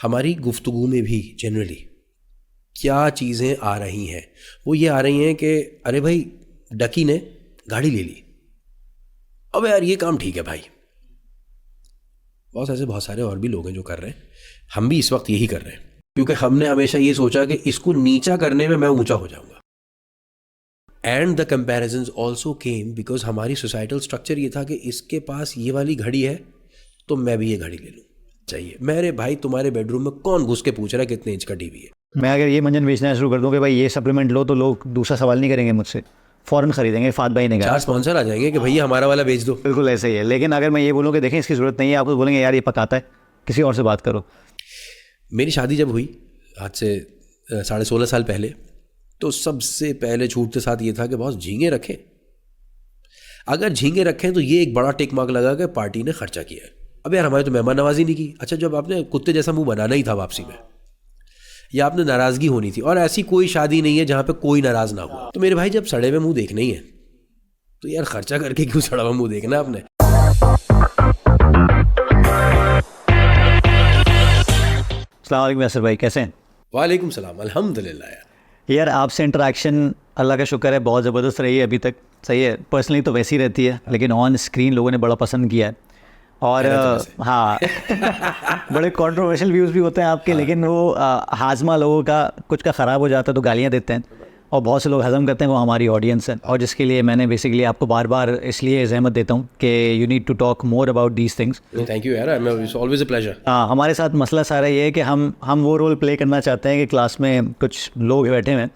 हमारी गुफ्तगू में भी जनरली क्या चीज़ें आ रही हैं, वो ये आ रही हैं कि अरे भाई डकी ने गाड़ी ले ली, अबे यार ये काम ठीक है भाई। बहुत सारे और भी लोग हैं जो कर रहे हैं, हम भी इस वक्त यही कर रहे हैं, क्योंकि हमने हमेशा ये सोचा कि इसको नीचा करने में मैं ऊंचा हो जाऊंगा। And the comparisons also came because हमारी सोसाइटल स्ट्रक्चर ये था कि इसके पास ये वाली घड़ी है तो मैं भी ये घड़ी ले लूँ चाहिए। मेरे भाई तुम्हारे बेडरूम में कौन घुस के पूछ रहा है कितने इंच का टीवी है? मैं अगर ये मंजन बेचना शुरू कर दूं कि भाई ये सप्लीमेंट लो, तो लोग दूसरा सवाल नहीं करेंगे मुझसे, फ़ौरन खरीदेंगे। फात भाई ने कहा 4 स्पॉन्सर आ जाएंगे कि भैया हमारा वाला बेच दो। बिल्कुल ऐसे ही है। लेकिन अगर मैं ये बोलूँ कि देखें इसकी ज़रूरत नहीं है, आप तो बोलेंगे यार ये पकाता है, किसी और से बात करो। मेरी शादी जब हुई आज से 16.5 साल पहले, तो सबसे पहले छूटते साथ ये था कि बॉस झींगे रखें। अगर झींगे रखें तो ये एक बड़ा टिक मार्क लगा कि पार्टी ने खर्चा किया है। अब यार हमारे तो मेहमान नवाजी नहीं की। अच्छा, जब आपने कुत्ते जैसा मुंह बनाना ही था वापसी में, या आपने नाराज़गी होनी थी, और ऐसी कोई शादी नहीं है जहाँ पे कोई नाराज़ ना हो, तो मेरे भाई जब सड़े हुए मुंह देखना ही है तो यार खर्चा करके क्यों सड़ा हुआ मुंह देखना आपने? अस्सलाम वालेकुम यासर भाई, कैसे हैं? वालेकुम सलाम, अल्हम्दुलिल्लाह। यार आपसे इंटरेक्शन अल्लाह का शुक्र है बहुत ज़बरदस्त रही है अभी तक। सही है, पर्सनली तो वैसी रहती है, लेकिन ऑन स्क्रीन लोगों ने बड़ा पसंद किया है। और हाँ बड़े कंट्रोवर्शियल व्यूज़ भी होते हैं आपके, लेकिन वो हाजमा लोगों का कुछ का ख़राब हो जाता है तो गालियाँ देते हैं, और बहुत से लोग हज़म करते हैं, वो हमारी ऑडियंस है। और जिसके लिए मैंने बेसिकली आपको बार बार इसलिए ज़हमत देता हूँ कि you need to talk more about these things. Thank you यार, इट्स ऑलवेज अ प्लेजर। हाँ, हमारे साथ मसला सारा ये है कि हम वो रोल प्ले करना चाहते हैं कि क्लास में कुछ लोग बैठे हुए हैं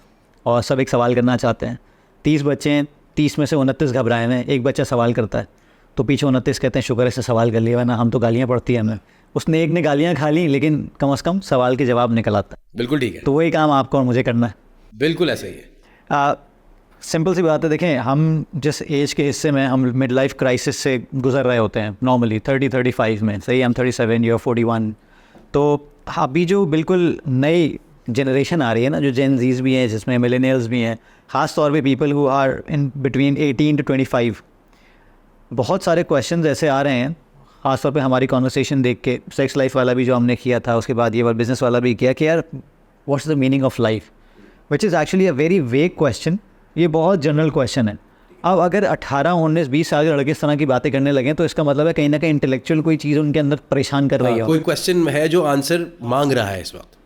और सब एक सवाल करना चाहते हैं। 30 बच्चे हैं, 30 में से 29 घबराए हुए हैं। एक बच्चा सवाल करता है तो पीछे 29 कहते हैं शुक्र है से सवाल कर लिया, वरना हम तो गालियाँ पड़ती हैं हमें। उसने एक ने गालियाँ खा ली, लेकिन कम से कम सवाल के जवाब निकल आता है। बिल्कुल ठीक है, तो वही काम आपको और मुझे करना है। बिल्कुल ऐसा ही है। सिंपल सी बात है, देखें हम जिस एज के हिस्से में हम मिड लाइफ क्राइसिस से गुजर रहे होते हैं नॉर्मली 30-35 में, सही हम 37 या 41, तो अभी जो बिल्कुल नई जनरेशन आ रही है ना, जो जेन जीज भी हैं, जिसमें मिलेनियल्स भी हैं, ख़ास तौर पे people who are in between 18 to 25, बहुत सारे क्वेश्चंस ऐसे आ रहे हैं। ख़ास तौर पे हमारी कॉन्वर्सेशन देख के, सेक्स लाइफ वाला भी जो हमने किया था, उसके बाद ये वाला बिज़नेस वाला भी किया कि यार what's the meaning of life, which is actually a very वेग क्वेश्चन। ये बहुत जनरल क्वेश्चन है। अब अगर 18, 19, 20 साल के लड़के इस तरह की बातें करने लगे तो इसका मतलब है कहीं ना कहीं इंटेलेक्चुअल कोई चीज़ उनके अंदर परेशान कर रही है। कोई क्वेश्चन है जो आंसर मांग रहा है इस वक्त।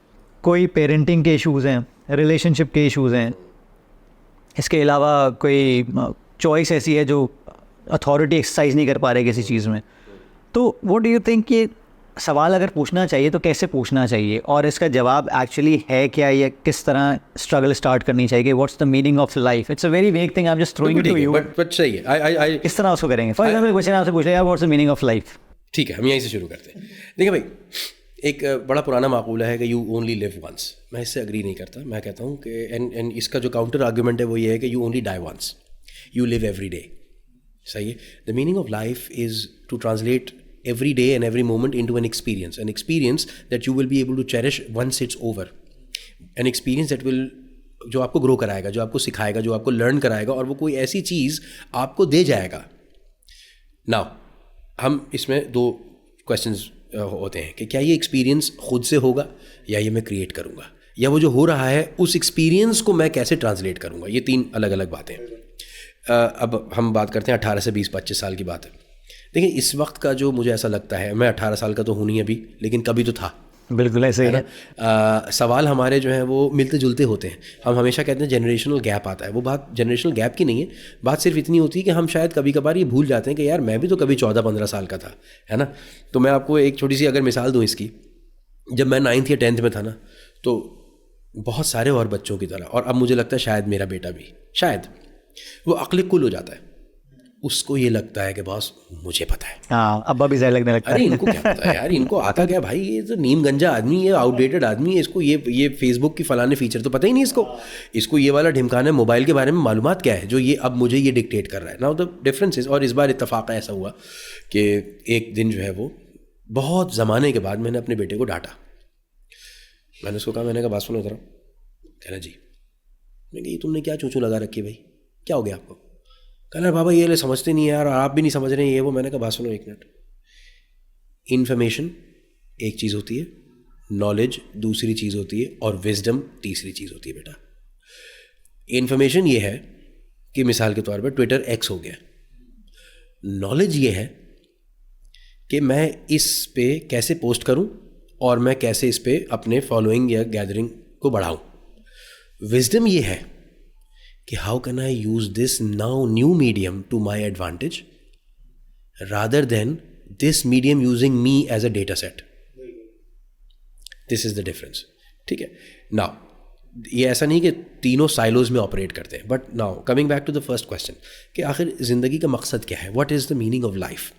कोई पेरेंटिंग के इश्यूज़ हैं, रिलेशनशिप के इश्यूज़ हैं, इसके अलावा कोई चॉइस ऐसी है जो अथॉरिटी एक्सरसाइज नहीं कर पा रहे किसी चीज़ में। तो व्हाट डू यू थिंक, ये सवाल अगर पूछना चाहिए तो कैसे पूछना चाहिए, और इसका जवाब एक्चुअली है क्या, या किस तरह स्ट्रगल स्टार्ट करनी चाहिए? What's the meaning of life? It's a very vague thing, I am just throwing it to you, but सही है। आई किस तरह उसको करेंगे? फॉर एग्जांपल क्वेश्चन आपसे पूछ लिया, what's the meaning of life? ठीक है, हम यहीं से शुरू करते हैं। देखिए भाई, एक बड़ा पुराना माकूला है कि यू ओनली लिव वंस। मैं इससे अग्री नहीं करता। मैं कहता हूँ कि एंड इसका जो काउंटर आर्ग्यूमेंट है वो ये है कि you only die once, you live every day. सही है। The meaning of life is to translate every day and every moment into an experience that you will be able to cherish once it's over, an experience that will, जो आपको grow कराएगा, जो आपको सिखाएगा, जो आपको लर्न कराएगा, और वो कोई ऐसी चीज़ आपको दे जाएगा। नाउ हम इसमें 2 क्वेश्चंस होते हैं कि क्या ये एक्सपीरियंस खुद से होगा या ये मैं क्रिएट करूँगा, या वो जो हो रहा है उस एक्सपीरियंस को मैं कैसे ट्रांसलेट करूँगा। ये 3 अलग अलग बातें हैं। अब हम बात करते हैं 18 से 20-25 साल की बात है। देखिए इस वक्त का जो मुझे ऐसा लगता है, मैं 18 साल का तो हूँ नहीं अभी, लेकिन कभी तो था। बिल्कुल ऐसे ही है। सवाल हमारे जो हैं वो मिलते जुलते होते हैं। हम हमेशा कहते हैं जनरेशनल गैप आता है। वो बात जनरेशनल गैप की नहीं है, बात सिर्फ इतनी होती है कि हम शायद कभी कभार ये भूल जाते हैं कि यार मैं भी तो कभी 14-15 साल का था, है ना। तो मैं आपको एक छोटी सी अगर मिसाल दूँ इसकी, जब मैं 9th या 10th में था ना, तो बहुत सारे और बच्चों की तरह, और अब मुझे लगता है शायद मेरा बेटा भी, शायद वो अक्ल कुल हो जाता है। उसको ये लगता है कि बॉस मुझे पता है। हाँ, अब्बा भी ज़्यादा लगने लगता है। अरे इनको क्या पता है यार, इनको आता क्या भाई, ये तो नीम गंजा आदमी, ये आउटडेटेड आदमी है, इसको ये फेसबुक की फलाने फीचर तो पता ही नहीं इसको ये वाला ढिमकाना मोबाइल के बारे में मालूमात क्या है जो ये अब मुझे ये डिक्टेट कर रहा है। नाउ द डिफरेंस इज, और इस बार इत्तफाक ऐसा हुआ कि एक दिन जो है वो बहुत ज़माने के बाद मैंने अपने बेटे को डांटा। मैंने उसको कहा, मैंने कहा बात सुनो ज़रा। कहना जी। मैंने कहा ये तुमने क्या चूचू लगा रखी है भाई, क्या हो गया आपको? कहना बाबा ये ले समझते नहीं है यार, आप भी नहीं समझ रहे हैं ये वो। मैंने कहा बात सुनो 1 मिनट, इन्फॉर्मेशन एक चीज़ होती है, नॉलेज दूसरी चीज़ होती है और विजडम तीसरी चीज़ होती है बेटा। इन्फॉर्मेशन ये है कि मिसाल के तौर पर ट्विटर एक्स हो गया, नॉलेज ये है कि मैं इस पे कैसे पोस्ट करूं और मैं कैसे इस पे अपने फॉलोइंग या गैदरिंग को बढ़ाऊं। विजडम ये है कि how can I use this now new medium to my advantage rather than this medium using me as a data set. This is the difference. ठीक है, नाउ ये ऐसा नहीं कि तीनों साइलोज में ऑपरेट करते हैं, but now coming back to the first question कि आखिर ज़िंदगी का मकसद क्या है, what is the meaning of life.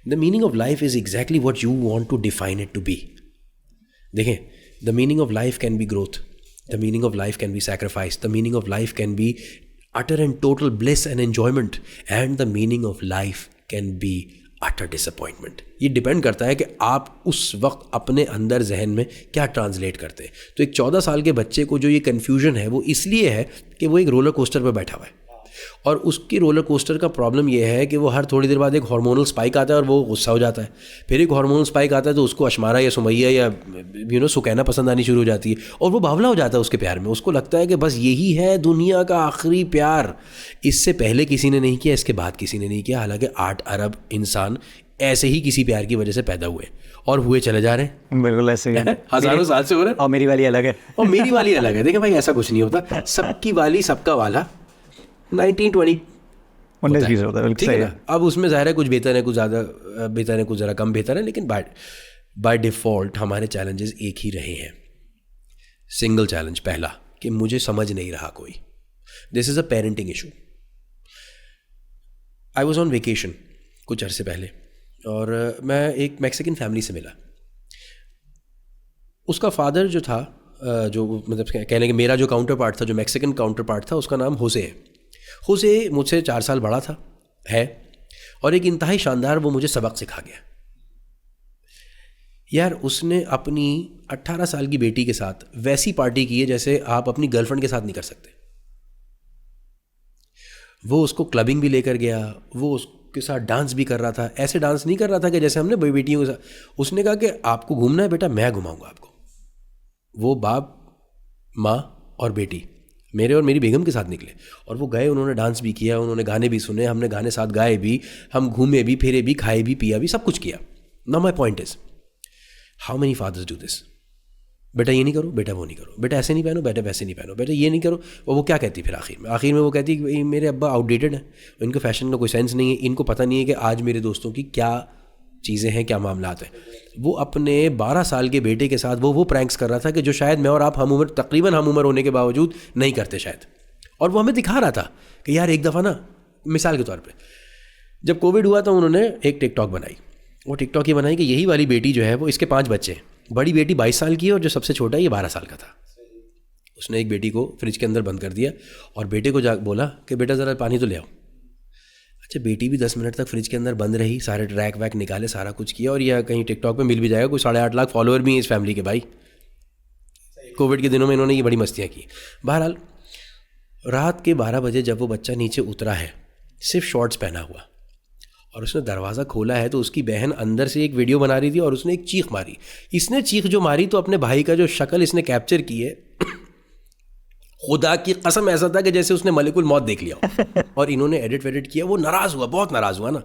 The meaning of life is exactly what you want to define it to be. देखें, the meaning of life can be growth, the meaning of life can be sacrifice, the meaning of life can be utter and total bliss and enjoyment, and the meaning of life can be utter disappointment. ये depend करता है कि आप उस वक्त अपने अंदर जहन में क्या ट्रांसलेट करते हैं। तो एक 14 साल के बच्चे को जो ये कन्फ्यूजन है वो इसलिए है कि वो एक रोलर कोस्टर पर बैठा हुआ है, और उसकी रोलर कोस्टर का प्रॉब्लम ये है कि वो हर थोड़ी देर बाद एक हार्मोनल स्पाइक आता है और वो गुस्सा हो जाता है, फिर एक हार्मोनल स्पाइक आता है तो उसको अशमारा या सुमैया या सुकैना पसंद आनी शुरू हो जाती है और वो बावला हो जाता है उसके प्यार में। उसको लगता है कि बस यही है दुनिया का आखिरी प्यार, इससे पहले किसी ने नहीं किया, इसके बाद किसी ने नहीं किया। हालांकि 8 अरब इंसान ऐसे ही किसी प्यार की वजह से पैदा हुए और हुए चले जा रहे हैं। बिल्कुल ऐसे ही हज़ारों साल से हो रहे हैं। और मेरी वाली अलग है और मेरी वाली अलग है। देखें भाई, ऐसा कुछ नहीं होता, सबकी वाली सबका वाला 1920 होता है। ठीक है ना। अब उसमें ज़ाहिर है कुछ बेहतर है, कुछ ज़्यादा बेहतर है, कुछ ज़रा कम बेहतर है, लेकिन बाय डिफ़ॉल्ट हमारे चैलेंजेस एक ही रहे हैं। सिंगल चैलेंज पहला कि मुझे समझ नहीं रहा कोई। This is a parenting issue. I was on vacation कुछ अरसे पहले और मैं एक मैक्सिकन फैमिली से मिला। उसका फादर जो था, जो मतलब कहने के मेरा जो काउंटर पार्ट था, जो मैक्सिकन काउंटर पार्ट था, उसका नाम होसे है। होसे मुझसे 4 साल बड़ा था है और एक इंतहाई शानदार वो मुझे सबक सिखा गया। यार उसने अपनी 18 साल की बेटी के साथ वैसी पार्टी की है जैसे आप अपनी गर्लफ्रेंड के साथ नहीं कर सकते। वो उसको क्लबिंग भी लेकर गया, वो उसके साथ डांस भी कर रहा था। ऐसे डांस नहीं कर रहा था कि जैसे हमने बेटियों के साथ। उसने कहा कि आपको घूमना है बेटा, मैं घुमाऊंगा आपको। वो बाप, माँ और बेटी मेरे और मेरी बेगम के साथ निकले और वो गए, उन्होंने डांस भी किया, उन्होंने गाने भी सुने, हमने गाने साथ गाए भी, हम घूमे भी, फिरे भी, खाए भी, पिया भी, सब कुछ किया। Now my point is, how many fathers do this? बेटा ये नहीं करो, बेटा वो नहीं करो, बेटा ऐसे नहीं पहनो, बेटा वैसे नहीं पहनो, बेटा ये नहीं करो। और वो क्या कहती फिर आखिर में वो कहती कि मेरे अब्बा आउटडेटेड हैं, इनको फैशन का कोई सेंस नहीं है, इनको पता नहीं है कि आज मेरे दोस्तों की क्या चीज़ें हैं, क्या मामलात हैं। वो अपने 12 साल के बेटे के साथ वो प्रैंक्स कर रहा था कि जो शायद मैं और आप तकरीबन हम उम्र होने के बावजूद नहीं करते शायद। और वो हमें दिखा रहा था कि यार एक दफ़ा ना, मिसाल के तौर पे जब कोविड हुआ तो उन्होंने एक टिकटॉक बनाई। वो टिकटॉक ये बनाई कि यही वाली बेटी जो है वो, इसके 5 बच्चे हैं, बड़ी बेटी 22 साल की है और जो सबसे छोटा है ये 12 साल का था। उसने एक बेटी को फ्रिज के अंदर बंद कर दिया और बेटे को जा बोला कि बेटा ज़रा पानी तो ले आओ। अच्छा, बेटी भी 10 मिनट तक फ्रिज के अंदर बंद रही, सारे ट्रैक वैक निकाले, सारा कुछ किया। और यह कहीं टिकटॉक पे मिल भी जाएगा, कोई 8.5 लाख फॉलोअर भी हैं इस फैमिली के भाई। कोविड के दिनों में इन्होंने ये बड़ी मस्तियाँ की। बहरहाल रात के 12 बजे जब वो बच्चा नीचे उतरा है, सिर्फ शॉर्ट्स पहना हुआ, और उसने दरवाज़ा खोला है तो उसकी बहन अंदर से एक वीडियो बना रही थी और उसने एक चीख मारी। इसने चीख जो मारी तो अपने भाई का जो शक्ल इसने कैप्चर की है, खुदा की कसम ऐसा था कि जैसे उसने मलिकुल मौत देख लिया। और इन्होंने एडिट वेडिट किया। वो नाराज़ हुआ, बहुत नाराज़ हुआ ना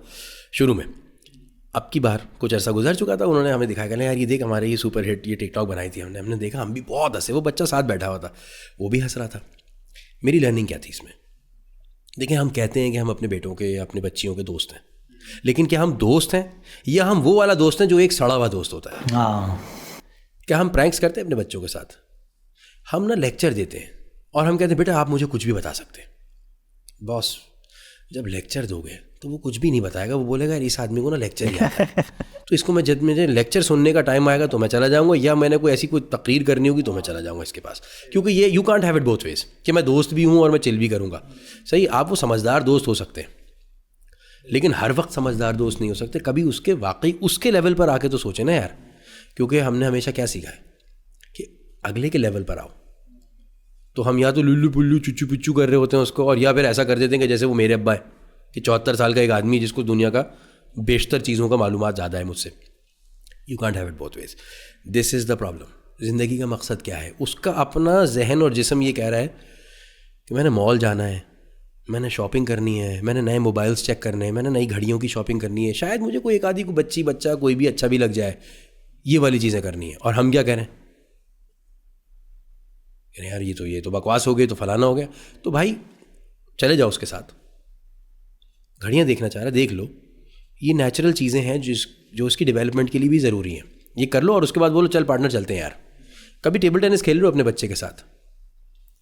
शुरू में। अब की बार कुछ अर्सा गुजर चुका था, उन्होंने हमें दिखाया कि यार ये देख हमारे ये सुपर हिट ये टिकटॉक बनाई थी हमने देखा, हम भी बहुत हंसे। वो बच्चा साथ बैठा हुआ था, वो भी हंस रहा था। मेरी लर्निंग क्या थी इसमें? देखिए, हम कहते हैं कि हम अपने बेटों के, अपने बच्चियों के दोस्त हैं, लेकिन क्या हम दोस्त हैं या हम वो वाला दोस्त हैं जो एक सड़ा हुआ दोस्त होता है? क्या हम प्रैंक्स करते हैं अपने बच्चों के साथ? हम ना लेक्चर देते हैं और हम कहते हैं बेटा आप मुझे कुछ भी बता सकते हैं। बॉस जब लेक्चर दोगे तो वो कुछ भी नहीं बताएगा, वो बोलेगा इस आदमी को ना लेक्चर ही आता है। तो इसको मैं जब मुझे लेक्चर सुनने का टाइम आएगा तो मैं चला जाऊंगा, या मैंने कोई ऐसी कोई तकरीर करनी होगी तो मैं चला जाऊंगा इसके पास। क्योंकि ये you can't have it both ways कि मैं दोस्त भी हूँ और मैं चिल भी करूँगा। सही, आप वो समझदार दोस्त हो सकते हैं लेकिन हर वक्त समझदार दोस्त नहीं हो सकते। कभी उसके वाकई उसके लेवल पर आके तो सोचे ना यार, क्योंकि हमने हमेशा क्या सीखा है कि अगले के लेवल पर आओ तो हम या तो लुल्लू पुल्लू चुच्चू पिच्चू कर रहे होते हैं उसको, और या फिर ऐसा कर देते हैं कि जैसे वो मेरे अब्बा है कि 74 साल का एक आदमी जिसको दुनिया का बेशतर चीज़ों का मालूमात ज़्यादा है मुझसे, you can't have it both ways. This is the problem. ज़िंदगी का मकसद क्या है? उसका अपना जहन और जिस्म ये कह रहा है कि मैंने मॉल जाना है, मैंने शॉपिंग करनी है, मैंने नए मोबाइल्स चेक करने हैं, मैंने नई घड़ियों की शॉपिंग करनी है, शायद मुझे कोई एक आधी को बच्चा कोई भी अच्छा भी लग जाए, ये वाली चीज़ें करनी है. और हम क्या कह रहे हैं? यार ये तो बकवास हो गई, तो फलाना हो गया. तो भाई चले जाओ उसके साथ. घड़ियाँ देखना चाह रहा है, देख लो. ये नेचुरल चीज़ें हैं जो उसकी डेवलपमेंट के लिए भी ज़रूरी हैं. ये कर लो और उसके बाद बोलो चल पार्टनर चलते हैं यार. कभी टेबल टेनिस खेल लो अपने बच्चे के साथ,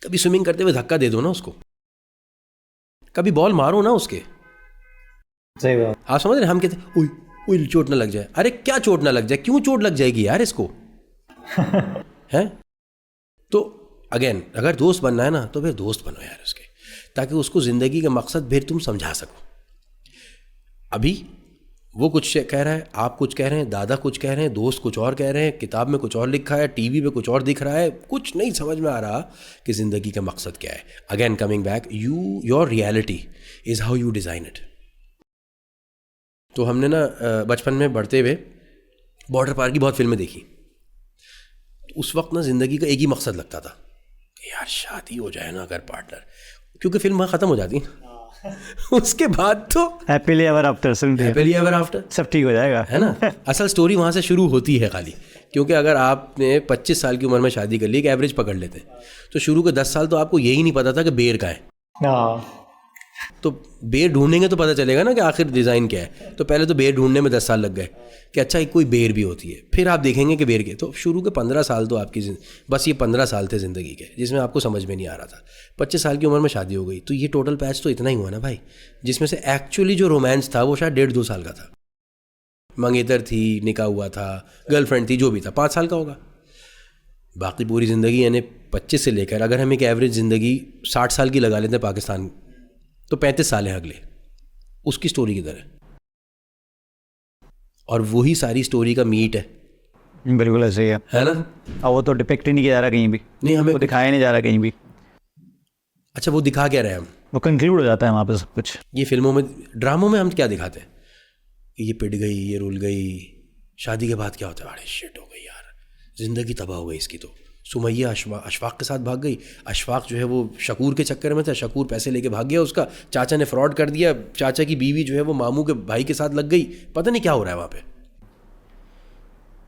कभी स्विमिंग करते हुए धक्का दे दो ना उसको, कभी बॉल मारो ना उसके. सही बात. आप समझ रहे? हम कहते ओए चोट ना लग जाए. अरे क्या चोट ना लग जाए? क्यों चोट लग जाएगी यार इसको? हैं? तो अगेन, अगर दोस्त बनना है ना तो फिर दोस्त बनो यार उसके, ताकि उसको ज़िंदगी का मकसद फिर तुम समझा सको. अभी वो कुछ कह रहा है, आप कुछ कह रहे हैं, दादा कुछ कह रहे हैं, दोस्त कुछ और कह रहे हैं, किताब में कुछ और लिखा है, टीवी पे कुछ और दिख रहा है, कुछ नहीं समझ में आ रहा कि ज़िंदगी का मकसद क्या है. Again coming back, your reality is how you design it. तो हमने ना बचपन में बढ़ते हुए बॉर्डर पार की बहुत फिल्में देखी. उस वक्त ना ज़िंदगी का एक ही मकसद लगता था कि यार शादी हो जाए ना अगर पार्टनर, क्योंकि फिल्म वहाँ ख़त्म हो जाती है. उसके बाद तो happily ever after, happily ever after, सब ठीक हो जाएगा, है ना. असल स्टोरी वहाँ से शुरू होती है खाली. क्योंकि अगर आपने 25 साल की उम्र में शादी कर ली, एक एवरेज पकड़ लेते हैं, तो शुरू के 10 साल तो आपको यही नहीं पता था कि बेर का है. तो बेर ढूंढेंगे तो पता चलेगा ना कि आखिर डिज़ाइन क्या है. तो पहले तो बेर ढूंढने में 10 साल लग गए कि अच्छा कोई बेर भी होती है. फिर आप देखेंगे कि बेर के, तो शुरू के 15 साल तो आपकी बस ये 15 साल थे ज़िंदगी के, जिसमें आपको समझ में नहीं आ रहा था. 25 साल की उम्र में शादी हो गई, तो ये टोटल पैच तो इतना ही हुआ ना भाई, जिसमें से एक्चुअली जो रोमांस था वो शायद 1.5-2 साल का था. मंगेतर थी, निकाह हुआ था, गर्लफ्रेंड थी, जो भी था 5 साल का होगा. बाकी पूरी ज़िंदगी यानी 25 से लेकर, अगर हम एक एवरेज ज़िंदगी 60 साल की लगा लेते हैं पाकिस्तान, तो 35 साल हैं अगले उसकी स्टोरी की तरह. और वही सारी स्टोरी का मीट है. बिल्कुल ऐसे ही है ना. और वो तो डिपिक्ट ही नहीं किया जा रहा कहीं भी, नहीं, हमें वो दिखाया नहीं जा रहा कहीं भी. अच्छा, वो दिखा क्या रहे हैं हम? वो कंक्लूड हो जाता है वहाँ पे सब कुछ. ये फिल्मों में, ड्रामों में हम क्या दिखाते हैं? ये पिट गई, ये रुल गई, शादी के बाद क्या होता है? अरे शिट हो गई यार, ज़िंदगी तबाह हो गई इसकी. तो सुमैया अशफाक के साथ भाग गई. अशफाक जो है वो शकूर के चक्कर में था, शकूर पैसे लेके भाग गया, उसका चाचा ने फ्रॉड कर दिया, चाचा की बीवी जो है वो मामू के भाई के साथ लग गई. पता नहीं क्या हो रहा है वहाँ पे.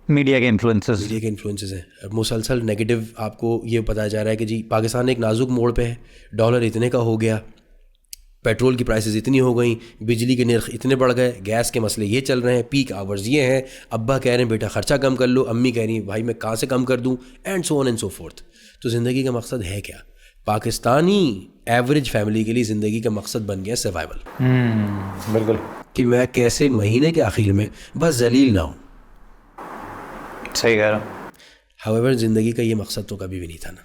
मीडिया के इन्फ्लुएंसेस हैं. मुसलसल नेगेटिव आपको ये बताया जा रहा है कि जी पाकिस्तान एक नाजुक मोड़ पे है, डॉलर इतने का हो गया, पेट्रोल की प्राइसेस इतनी हो गई, बिजली के नर्ख इतने बढ़ गए, गैस के मसले ये चल रहे हैं, पीक आवर्स ये हैं, अब्बा कह रहे हैं बेटा ख़र्चा कम कर लो, अम्मी कह रही हैं भाई मैं कहाँ से कम कर दूँ, and so on and so forth. तो ज़िंदगी का मकसद है क्या? पाकिस्तानी एवरेज फैमिली के लिए ज़िंदगी का मकसद बन गया सर्वाइवल. बिल्कुल, कि मैं कैसे महीने के आखिर में बस जलील ना हूँ. सही कह रहा. हाउएवर ज़िंदगी का ये मकसद तो कभी भी नहीं था ना.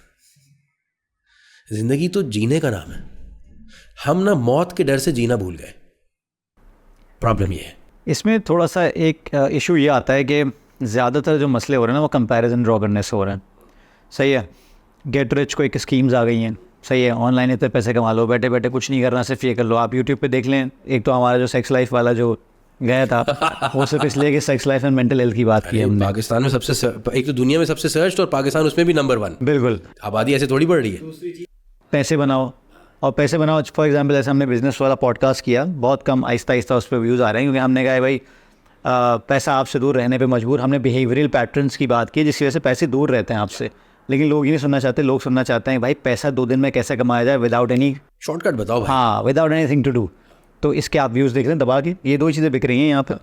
ज़िंदगी तो जीने का नाम है. हम ना मौत के डर से जीना भूल गए. प्रॉब्लम ये है. इसमें थोड़ा सा एक इशू ये आता है कि ज़्यादातर जो मसले हो रहे हैं ना वो कंपैरिजन ड्रॉ करने से हो रहे हैं. सही है, गेट रिच को एक स्कीम्स आ गई हैं. सही है, ऑनलाइन इतने पैसे कमा लो, बैठे बैठे कुछ नहीं करना, सिर्फ ये कर लो. आप यूट्यूब पे देख लें, एक तो हमारा जो सेक्स लाइफ वाला जो गया था वो सिर्फ इसलिए कि sex life and mental health की बात की है हमने. पाकिस्तान में सबसे एक तो दुनिया में सबसे सर्च, और पाकिस्तान उसमें भी नंबर 1. बिल्कुल, आबादी ऐसे थोड़ी बढ़ रही है. पैसे बनाओ और पैसे बनाओ. फॉर एग्जांपल जैसे हमने बिज़नेस वाला पॉडकास्ट किया, बहुत कम आहिस्ता आहिस्ता उस पर व्यूज़ आ रहे हैं, क्योंकि हमने कहा भाई पैसा आपसे दूर रहने पे मजबूर. हमने बिहेवियरल पैटर्न्स की बात की जिसकी वजह से पैसे दूर रहते हैं आपसे. लेकिन लोग ये नहीं सुनना चाहते. लोग सुनना चाहते हैं भाई पैसा 2 दिन में कैसे कमाया जाए विदाउट एनी शॉर्टकट बताओ भाई. हाँ, विदाउट एनीथिंग टू डू. तो इसके आप व्यूज़ देख लें दबा के, ये 2 चीज़ें बिक रही हैं यहाँ पर.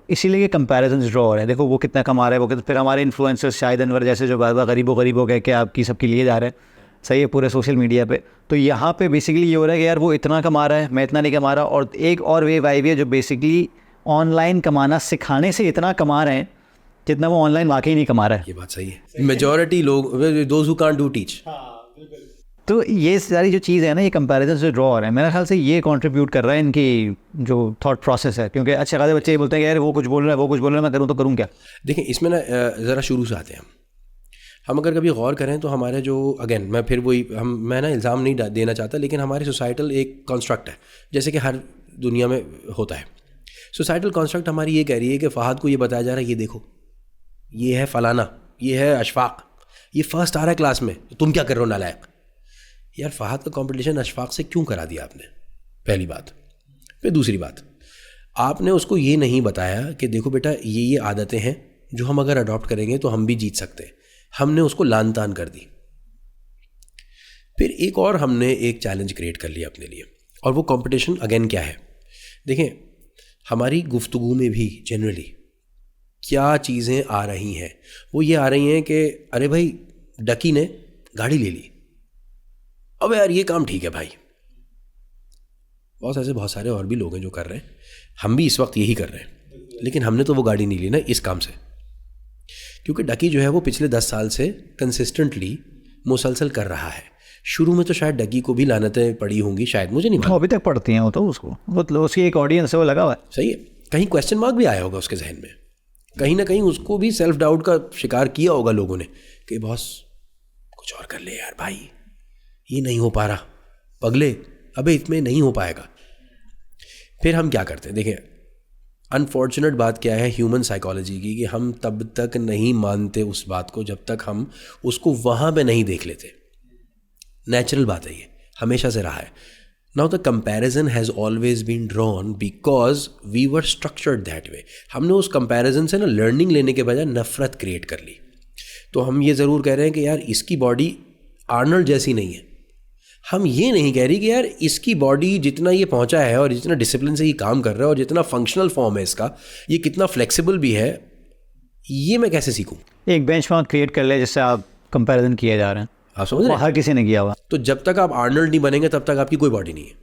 इसीलिए कंपैरिजन ड्रॉ हो रहे हैं. देखो वो कितना कमा रहा है, वो कितना. फिर हमारे इन्फ्लुएंसर्स शाहिद अनवर जैसे जो बार बार गरीबों कह के आपकी सबकी लिए जा रहे हैं. सही है, पूरे सोशल मीडिया पे. तो यहाँ पे बेसिकली ये हो रहा है कि यार वो इतना कमा रहा है, मैं इतना नहीं कमा रहा. और एक और वेव आई हुई है जो बेसिकली ऑनलाइन कमाना सिखाने से इतना कमा रहे हैं जितना वो ऑनलाइन वाकई नहीं कमा रहा है. ये बात सही है. मेजॉरिटी लोग, those who can't do teach. तो ये सारी जो चीज़ है ना, ये कंपैरिजन से ड्रॉ हो रहे हैं. मेरे ख्याल से ये कंट्रीब्यूट कर रहा है इनकी जो थॉट प्रोसेस है. क्योंकि अच्छे खासे बच्चे ये बोलते हैं कि यार वो कुछ बोल रहा है, वो कुछ बोल रहा है, मैं करूँ तो करूँ क्या. देखें इसमें ना ज़रा शुरू से आते हैं हम अगर कभी गौर करें तो हमारे जो अगेन मैं फिर वही मैं ना इल्ज़ाम नहीं देना चाहता, लेकिन हमारे सोसाइटल एक कॉन्स्ट्रक्ट है जैसे कि हर दुनिया में होता है. सोसाइटल कॉन्स्ट्रक्ट हमारी ये कह रही है कि फ़हद को ये बताया जा रहा है ये देखो ये है फलाना, ये है अशफाक, ये फर्स्ट आ रहा है क्लास में, तुम क्या कर रहे हो नालायक। यार फहद का कंपटीशन अशफाक से क्यों करा दिया आपने, पहली बात। फिर दूसरी बात, आपने उसको ये नहीं बताया कि देखो बेटा ये आदतें हैं जो हम अगर अडॉप्ट करेंगे तो हम भी जीत सकते हैं। हमने उसको लान तान कर दी। फिर एक और हमने एक चैलेंज क्रिएट कर लिया अपने लिए, और वो कंपटीशन अगेन क्या है, देखें हमारी गुफ्तगू में भी जनरली क्या चीज़ें आ रही हैं, वो ये आ रही हैं कि अरे भाई डकी ने गाड़ी ले ली, अब यार ये काम ठीक है भाई। बहुत सारे और भी लोग हैं जो कर रहे हैं, हम भी इस वक्त यही कर रहे हैं, लेकिन हमने तो वो गाड़ी नहीं ली ना इस काम से, क्योंकि डकी जो है वो पिछले 10 साल से कंसिस्टेंटली मुसलसल कर रहा है। शुरू में तो शायद डकी को भी लानतें पड़ी होंगी, शायद, मुझे नहीं मालूम। अभी तक पढ़ती हैं वो, तो उसको वो उसकी एक ऑडियंस है, वो लगा हुआ है। सही है, कहीं क्वेश्चन मार्क भी आया होगा उसके जहन में, कहीं ना कहीं उसको भी सेल्फ डाउट का शिकार किया होगा लोगों ने कि बॉस कुछ और कर ले यार भाई, ये नहीं हो पा रहा, पगले अबे इसमें नहीं हो पाएगा। फिर हम क्या करते हैं, देखिए अनफॉर्चुनेट बात क्या है ह्यूमन साइकोलॉजी की, कि हम तब तक नहीं मानते उस बात को जब तक हम उसको वहाँ पे नहीं देख लेते। नेचुरल बात है, ये हमेशा से रहा है। Now the comparison has always been drawn because we were structured that way. हमने उस कंपैरिजन से ना लर्निंग लेने के बजाय नफरत क्रिएट कर ली। तो हम ये ज़रूर कह रहे हैं कि यार इसकी बॉडी आर्नल्ड जैसी नहीं है, हम ये नहीं कह रही कि यार इसकी बॉडी जितना ये पहुंचा है और जितना डिसिप्लिन से ये काम कर रहा है और जितना फंक्शनल फॉर्म है इसका, ये कितना फ्लेक्सिबल भी है, ये मैं कैसे सीखूं। एक बेंचमार्क क्रिएट कर ले जिससे आप कंपैरिजन किए जा रहे हैं, आप समझ रहे हैं, हर किसी ने किया हुआ। तो जब तक आप आर्नल्ड नहीं बनेंगे तब तक आपकी कोई बॉडी नहीं है।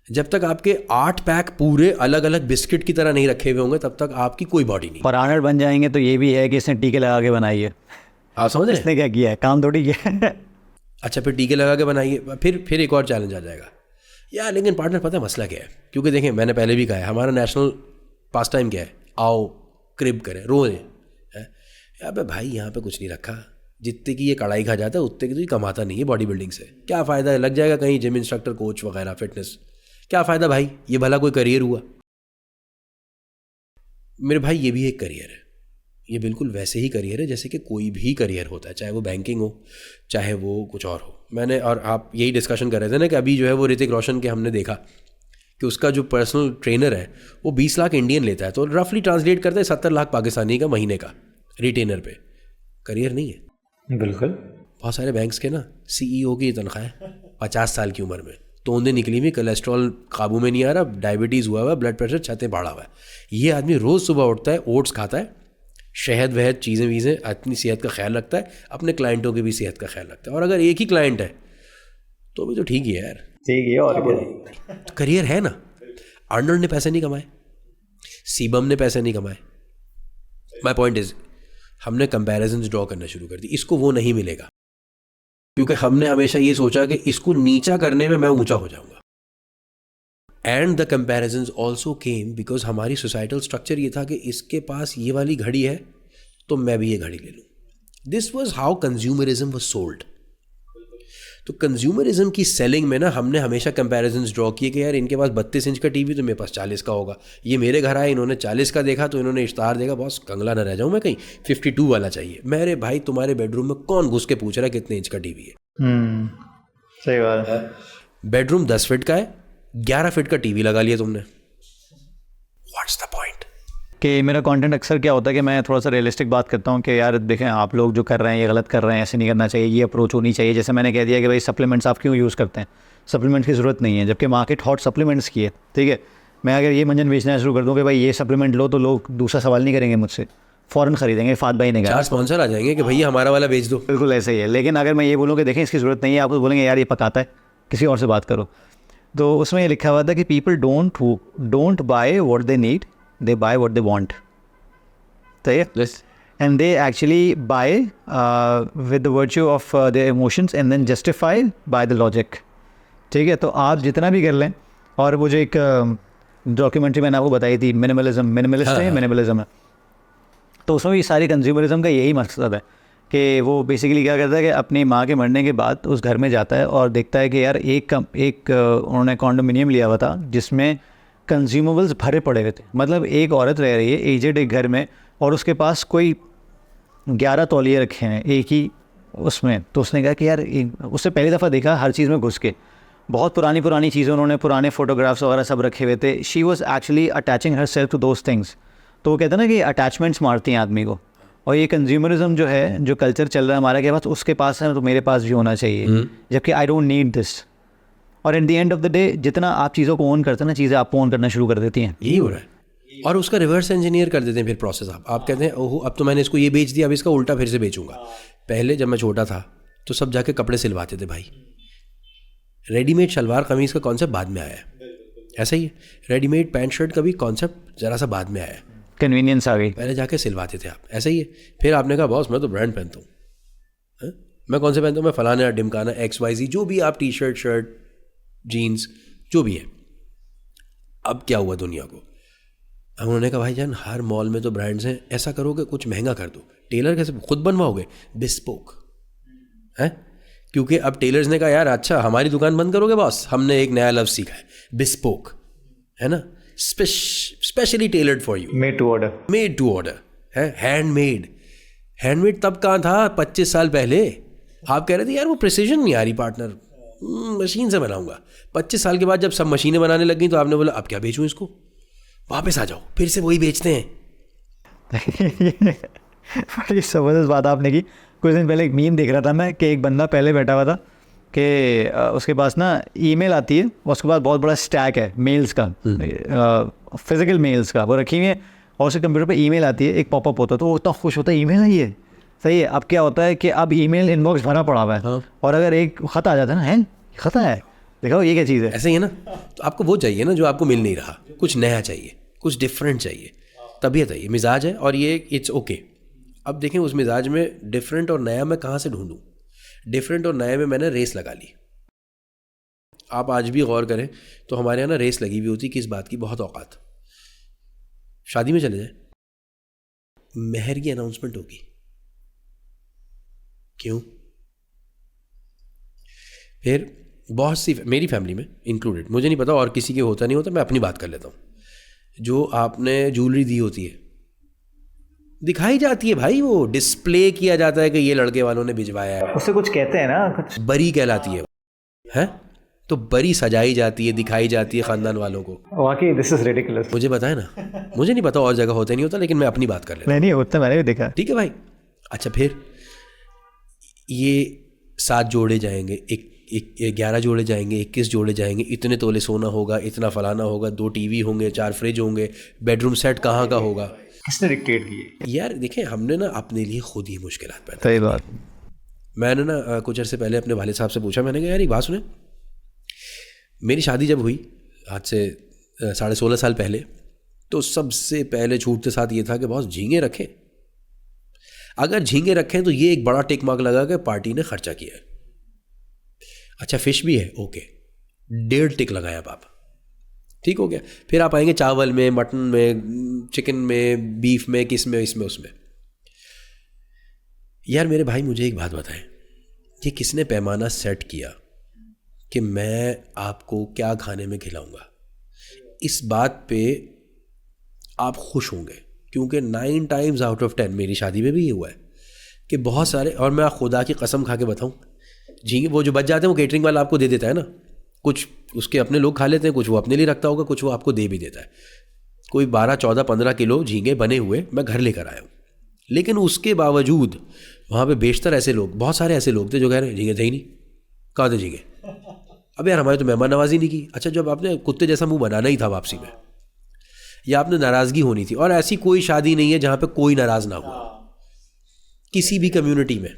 जब तक आपके 8 पैक पूरे अलग अलग बिस्किट की तरह नहीं रखे हुए होंगे तब तक आपकी कोई बॉडी नहीं। और आर्नल्ड बन जाएंगे तो ये भी है कि इसने टीके लगा के बनाई है। आप समझ रहे हैं, इसने क्या किया है, काम थोड़ी किया है। अच्छा फिर टीके लगा के बनाइए, फिर एक और चैलेंज आ जाएगा यार। लेकिन पार्टनर पता है मसला क्या है, क्योंकि देखें मैंने पहले भी कहा है हमारा नेशनल पास टाइम क्या है, आओ क्रिब करें रोएं है। यार भाई यहाँ पे कुछ नहीं रखा, जितने की ये कढ़ाई खा जाता है उतने की तो ये कमाता नहीं है बॉडी बिल्डिंग से। क्या फ़ायदा है, लग जाएगा कहीं जिम इंस्ट्रक्टर कोच वगैरह फिटनेस, क्या फ़ायदा भाई, ये भला कोई करियर हुआ। मेरे भाई ये भी एक करियर है, ये बिल्कुल वैसे ही करियर है जैसे कि कोई भी करियर होता है, चाहे वो बैंकिंग हो चाहे वो कुछ और हो। मैंने और आप यही डिस्कशन कर रहे थे ना कि अभी जो है वो ऋतिक रोशन के हमने देखा कि उसका जो पर्सनल ट्रेनर है वो 20 लाख इंडियन लेता है, तो रफली ट्रांसलेट करते हैं 70 लाख पाकिस्तानी का महीने का रिटेनर पे। करियर नहीं है। बिल्कुल। बहुत सारे बैंक्स के ना CEO की तनख्वाह है 50 साल की उम्र में, तोंदे निकली हुई, कोलेस्ट्रॉल काबू में नहीं आ रहा, डायबिटीज़ हुआ हुआ, ब्लड प्रेशर छतें पड़ा हुआ है। ये आदमी रोज़ सुबह उठता है, ओट्स खाता है, शहद वहद चीज़ें वीज़ें, अपनी सेहत का ख्याल रखता है, अपने क्लाइंटों की भी सेहत का ख्याल रखता है। और अगर एक ही क्लाइंट है तो भी तो ठीक ही है यार, ठीक है। और क्या, तो करियर है ना। आर्नल्ड ने पैसे नहीं कमाए, सीबम ने पैसे नहीं कमाए। माई पॉइंट इज हमने कंपैरिजन्स ड्रॉ करना शुरू कर दी, इसको वो नहीं मिलेगा क्योंकि हमने हमेशा ये सोचा कि इसको नीचा करने में मैं ऊंचा हो जाऊंगा। And the comparisons also came because हमारी सोसाइटल स्ट्रक्चर ये था कि इसके पास ये वाली घड़ी है तो मैं भी ये घड़ी ले लूँ। This was how consumerism was sold. तो कंज्यूमरिज्म की सेलिंग में ना हमने हमेशा कंपैरिजन्स ड्रॉ किए कि यार इनके पास 32 इंच का टीवी तो मेरे पास 40 का होगा, ये मेरे घर आए इन्होंने 40 का देखा तो इन्होंने इश्तार देखा, बॉस कंगला ना रह जाऊँ मैं कहीं, 52 वाला चाहिए। मेरे भाई तुम्हारे बेडरूम में कौन घुस के पूछ रहा है कितने इंच का टीवी है। सही बात है। बेडरूम 10 फीट का है, 11 फीट का टीवी लगा लिया तुमने, व्हाट्स द पॉइंट। कि मेरा कंटेंट अक्सर क्या होता है कि मैं थोड़ा सा रियलिस्टिक बात करता हूँ कि यार देखें आप लोग जो कर रहे हैं ये गलत कर रहे हैं, ऐसे नहीं करना चाहिए, ये अप्रोच होनी चाहिए। जैसे मैंने कह दिया कि भाई सप्लीमेंट्स आप क्यों यूज़ करते हैं, सप्लीमेंट्स की ज़रूरत नहीं है, जबकि मार्केट हॉट सप्लीमेंट्स की है। ठीक है, मैं अगर ये मंजन बेचना शुरू कर दूँ कि भाई ये सप्लीमेंट लो तो लोग दूसरा सवाल नहीं करेंगे मुझसे, फ़ौरन खरीदेंगे। फाद भाई ने कहा 4 स्पॉन्सर आ जाएंगे कि भैया हमारा वाला बेच दो। बिल्कुल ऐसे ही है। लेकिन अगर मैं ये बोलूँ कि देखें इसकी ज़रूरत नहीं है, आप तो बोलेंगे यार ये पकाता है, किसी और से बात करो। तो उसमें ये लिखा हुआ था कि people don't buy what they need, they buy what they want. सही है। And they actually buy with the virtue of their emotions and then justify by the logic. ठीक है, तो आप जितना भी कर लें। और वो जो एक डॉक्यूमेंट्री मैंने आपको बताई थी मिनिमलिस्ट है, मिनिमलिज्म है, तो उसमें भी सारी कंज्यूमरिज्म का यही मकसद है कि वो बेसिकली क्या करता है कि अपनी माँ के मरने के बाद उस घर में जाता है और देखता है कि यार एक उन्होंने कॉन्डोमिनियम लिया हुआ था जिसमें कंज्यूमेबल्स भरे पड़े हुए थे। मतलब एक औरत रह रही है एजेड एक घर में और उसके पास कोई 11 तौलिए रखे हैं एक ही उसमें। तो उसने कहा कि यार उससे पहली दफ़ा देखा हर चीज़ में घुस के, बहुत पुरानी चीज़ें उन्होंने, पुराने फ़ोटोग्राफ्स वगैरह सब रखे हुए थे। She was actually attaching herself to those things. तो वो कहते हैं ना कि अटैचमेंट्स मारती हैं आदमी को, और ये कंज्यूमरिज्म जो है, जो कल्चर चल रहा है हमारे के पास, उसके पास है तो मेरे पास भी होना चाहिए, जबकि आई डोंट नीड दिस। और at the end of the day जितना आप चीज़ों को ओन करते हैं ना, चीज़ें आपको ओन करना शुरू कर देती हैं। यही हो रहा है, और उसका रिवर्स इंजीनियर कर देते हैं फिर प्रोसेस। आप कहते हैं ओहो अब तो मैंने इसको ये बेच दिया, अब इसका उल्टा फिर से बेचूंगा। पहले जब मैं छोटा था तो सब जाके कपड़े सिलवाते थे भाई, रेडीमेड शलवार कमीज़ का कॉन्सेप्ट बाद में आया है, ऐसा ही है। रेडीमेड पैंट शर्ट का भी कॉन्सेप्ट ज़रा सा बाद में आया है, कन्वीनियंस आ गई। पहले जाके सिलवाते थे आप, ऐसा ही है। फिर आपने कहा बॉस मैं तो ब्रांड पहनता हूँ, मैं कौन से पहनता हूँ, मैं फलाना डिमकाना XYZ जो भी आप टी शर्ट जीन्स जो भी है। अब क्या हुआ दुनिया को, अब उन्होंने कहा भाई जान हर मॉल में तो ब्रांड्स हैं, ऐसा करोगे कुछ महंगा कर दो। टेलर कैसे खुद बनवाओगे, बिस्पोक है, क्योंकि अब टेलर्स ने कहा यार अच्छा हमारी दुकान बंद करोगे बॉस, हमने एक नया लफ्ज़ सीखा है बिस्पोक, है ना, specially tailored for you, made to order है, हैंडमेड तब कहाँ था 25 साल पहले। आप कह रहे थे यार वो प्रिसीजन नहीं आ रही पार्टनर, मशीन से बनाऊंगा। 25 साल के बाद जब सब मशीनें बनाने लग गई तो आपने बोला अब क्या बेचूं इसको, वापस आ जाओ फिर से वही बेचते हैं। बड़ी ज़बरदस्त बात आपने की। कुछ दिन पहले एक मीम देख रहा था मैं कि एक बंदा पहले बैठा हुआ था कि उसके पास ना ईमेल आती है, उसके पास बहुत बड़ा स्टैक है मेल्स का, फिजिकल मेल्स का, वो रखी हुई है, और उसके कंप्यूटर पे ईमेल आती है, एक पॉपअप होता है, तो वो इतना खुश होता है ईमेल आई है, सही है। अब क्या होता है कि अब ईमेल इनबॉक्स भरा पड़ा हुआ है, हाँ। और अगर एक ख़त आ जाता है ना, है ख़त है, देखो ये क्या चीज़ है, ऐसे ही है ना। तो आपको वो चाहिए ना जो आपको मिल नहीं रहा, कुछ नया चाहिए, कुछ डिफरेंट चाहिए, तबीयत है, ये मिजाज है, और ये इट्स ओके। अब देखें उस मिजाज में डिफरेंट और नया मैं कहाँ से ढूंढूं। डिफरेंट और नए में मैंने रेस लगा ली। आप आज भी गौर करें तो हमारे यहाँ ना रेस लगी हुई होती, किस बात की, बहुत औकात। शादी में चले जाए, मेहर की अनाउंसमेंट होगी, क्यों? फिर बहुत सी मेरी फैमिली में इंक्लूडेड, मुझे नहीं पता और किसी के होता नहीं होता, मैं अपनी बात कर लेता हूँ, जो आपने ज्वेलरी दी होती है दिखाई जाती है भाई, वो डिस्प्ले किया जाता है कि ये लड़के वालों ने भिजवाया है, उससे कुछ कहते हैं ना, कुछ बरी कहलाती है, तो बरी सजाई जाती है, दिखाई जाती है खानदान वालों को। वाकई दिस इज रिडिकुलस। मुझे पता है ना, मुझे नहीं पता और जगह होता नहीं होता, लेकिन मैं अपनी बात कर लेता हूँ। नहीं होता, मैंने भी देखा। ठीक है भाई, अच्छा फिर ये 7 जोड़े जाएंगे, 11 जोड़े जाएंगे, 21 जोड़े जाएंगे, इतने तोले सोना होगा, इतना फलाना होगा, 2 टीवी होंगे, 4 फ्रिज होंगे, बेडरूम सेट कहाँ का होगा, किसने डिक्टेट किए? यार देखें हमने ना अपने लिए खुद ही मुश्किलात पैदा। सही बात। मैंने ना कुछ अर्से पहले अपने वालिद साहब से पूछा, मैंने कहा यार एक बात सुने, मेरी शादी जब हुई आज से 16.5 साल पहले, तो सबसे पहले छूटते साथ ये था कि बहुत झींगे रखें, अगर झींगे रखें तो ये एक बड़ा टिक मार्क लगा कि पार्टी ने खर्चा किया है। अच्छा फिश भी है, ओके, 1.5 टिक लगाया आप, ठीक हो गया। फिर आप आएंगे चावल में, मटन में, चिकन में, बीफ में, किस में, इसमें उसमें। यार मेरे भाई मुझे एक बात बताएं, ये किसने पैमाना सेट किया कि मैं आपको क्या खाने में खिलाऊंगा? इस बात पे आप खुश होंगे, क्योंकि 9 टाइम्स आउट ऑफ 10 मेरी शादी में भी ये हुआ है कि बहुत सारे, और मैं खुदा की कसम खा के बताऊं, झींगे वो जो बच जाते हैं वो केटरिंग वाला आपको दे देता है ना, कुछ उसके अपने लोग खा लेते हैं, कुछ वो अपने लिए रखता होगा, कुछ वो आपको दे भी देता है। कोई 12, 14, 15 किलो झींगे बने हुए मैं घर लेकर आया हूँ, लेकिन उसके बावजूद वहाँ पे बेशतर ऐसे लोग, बहुत सारे ऐसे लोग थे जो कह रहे हैं झींगे थे ही नहीं, कहाँ थे झींगे? अब यार हमारे तो मेहमान नवाजी नहीं की। अच्छा जब आपने कुत्ते जैसा मुंह बनाना ही था वापसी में, या आपने नाराज़गी होनी थी, और ऐसी कोई शादी नहीं है जहाँ पे कोई नाराज़ ना हो, किसी भी कम्युनिटी में,